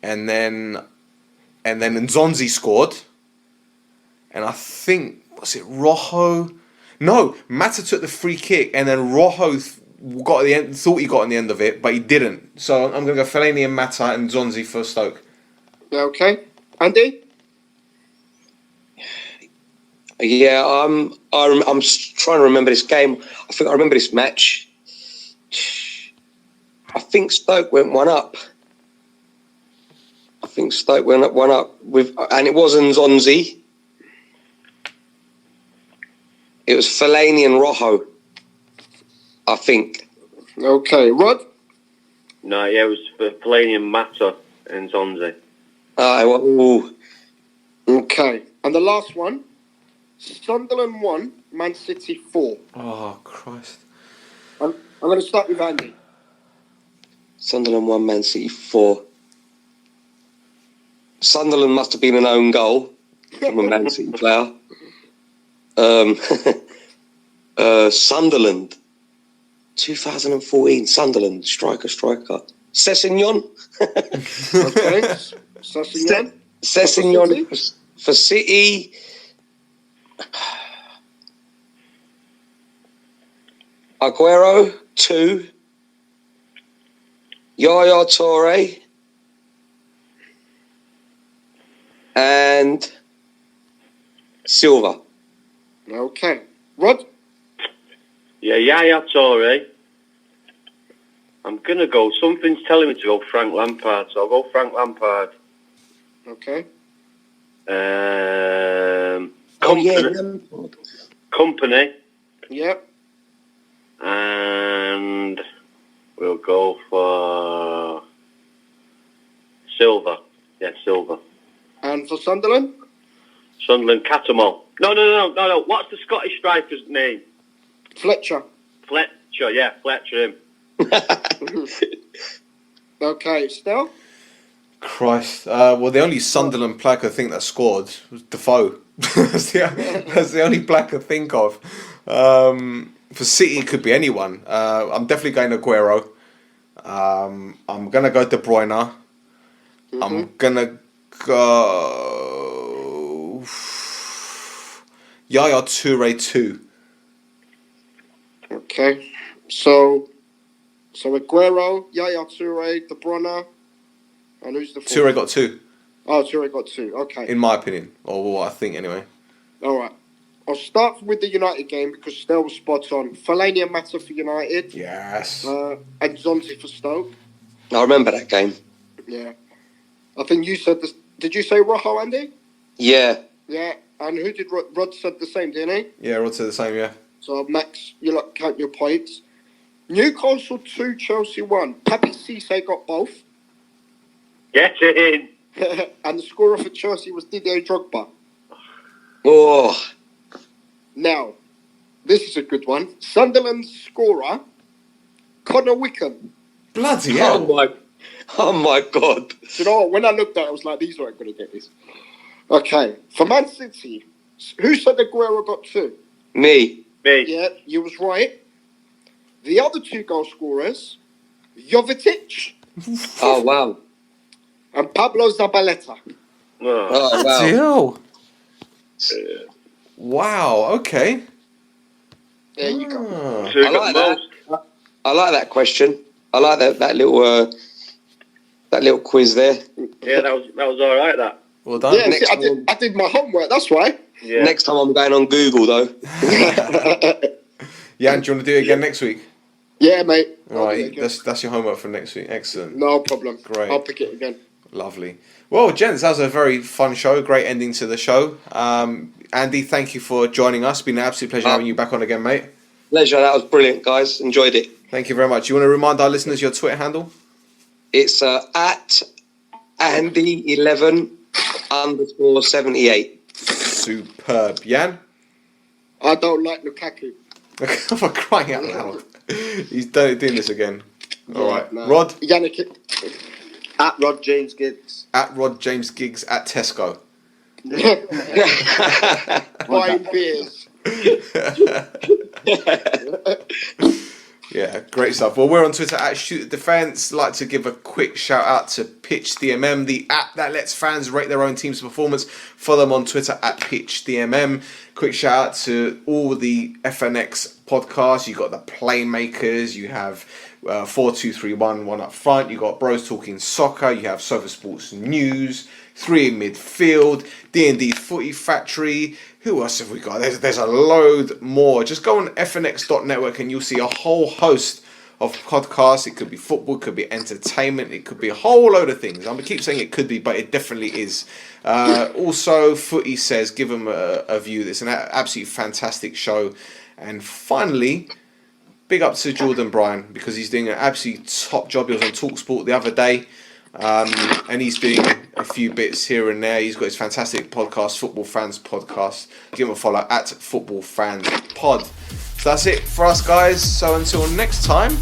and then Nzonzi scored, and I think was it Rojo? No, Mata took the free kick, and then Rojo got at the end. Thought he got on the end of it, but he didn't. So I'm going to go Fellaini and Mata and Nzonzi for Stoke. Okay, Andy. Yeah, I'm trying to remember this game. I think I remember this match. I think Stoke went 1 up. with, and it wasn't Nzonzi. It was Fellaini and Rojo, I think. Okay, Rod? No, yeah, it was Fellaini and Mata and Nzonzi. Okay, and the last one. Sunderland 1, Man City 4. Oh, Christ. I'm going to start with Andy. Sunderland 1, Man City 4. Sunderland must have been an own goal from a Man City player. Sunderland. 2014, Sunderland, striker. Sessegnon. Okay. Sessegnon. Sessegnon for City. Aguero, 2. Yaya Toure. And Silva. Okay. Rod? Yeah, Yaya Toure. I'm going to go, something's telling me to go Frank Lampard, so I'll go Frank Lampard. Okay. Company. Yep. And we'll go for Silva. Yeah, Silva. And for Sunderland? Sunderland, Catamol. No. What's the Scottish striker's name? Fletcher. Fletcher, him. Okay, Stel? Christ. Well, the only Sunderland player I think that scored was Defoe. that's the only player I could think of. For City, it could be anyone. I'm definitely going Aguero. I'm going to go De Bruyne. Mm-hmm. I'm going to go Yaya Toure 2. Okay. So Aguero, Yaya Toure, De Bruyne, and who's the fourth? Toure got 2. Oh, Toure got 2. Okay. In my opinion, or what I think anyway. All right. I'll start with the United game because Stel was spot on. Fellaini and Mata for United. Yes. And Zonzi for Stoke. I remember that game. Yeah. I think you said this. Did you say Rojo, Andy? Yeah. Yeah. And who did Rod said the same, didn't he? Yeah, Rod said the same, yeah. So, Max, you lot count your points. Newcastle 2, Chelsea 1. Papi Cisse got both. Get in. And the scorer for Chelsea was Didier Drogba. Oh. Now, this is a good one. Sunderland's scorer, Connor Wickham. Bloody hell. Oh my God. Do you know what? When I looked at it, I was like, these weren't going to get this. Okay. For Man City, who said Aguero got 2? Me. Yeah, you was right. The other 2 goal scorers, Jovetic. Oh, wow. And Pablo Zabaleta. Oh, Bloody wow. hell. Wow, okay. There you go. I like that. I like that question. I like that little quiz there. Yeah, that was all right. That. Well done. Yeah, see, I did my homework. That's why. Yeah. Next time I'm going on Google though. Jan, do you want to do it again next week? Yeah, mate. All right, that's your homework for next week. Excellent. No problem. Great. I'll pick it again. Lovely. Well, gents, that was a very fun show. Great ending to the show. Andy, thank you for joining us. It's been an absolute pleasure having you back on again, mate. Pleasure. That was brilliant, guys. Enjoyed it. Thank you very much. You want to remind our listeners your Twitter handle? It's at Andy11_78. Superb. Jan? I don't like Lukaku. For crying out loud. He's doing this again. All right. No. Rod? Yiannakis. At Rod James Giggs. At Rod James Giggs at Tesco. Buying beers. Yeah, great stuff. Well, we're on Twitter at Shoot the Defence. Like to give a quick shout out to Pitch DMM, the app that lets fans rate their own team's performance. Follow them on Twitter at Pitch DMM. Quick shout out to all the FNX podcasts. You got the Playmakers. You have 4231 one up front. You got Bros Talking Soccer. You have Sofa Sports News. 3 in Midfield. D&D Footy Factory. Who else have we got? There's a load more. Just go on fnx.network and you'll see a whole host of podcasts. It could be football, it could be entertainment, it could be a whole load of things. I'm going to keep saying it could be, but it definitely is. Also, Footy Says, give them a view. It's an absolutely fantastic show. And finally, big up to Jordan Bryan because he's doing an absolute top job. He was on TalkSport the other day. And he's doing a few bits here and there. He's got his fantastic podcast, Football Fans Podcast. Give him a follow at Football Fans Pod. So that's it for us, guys. So until next time,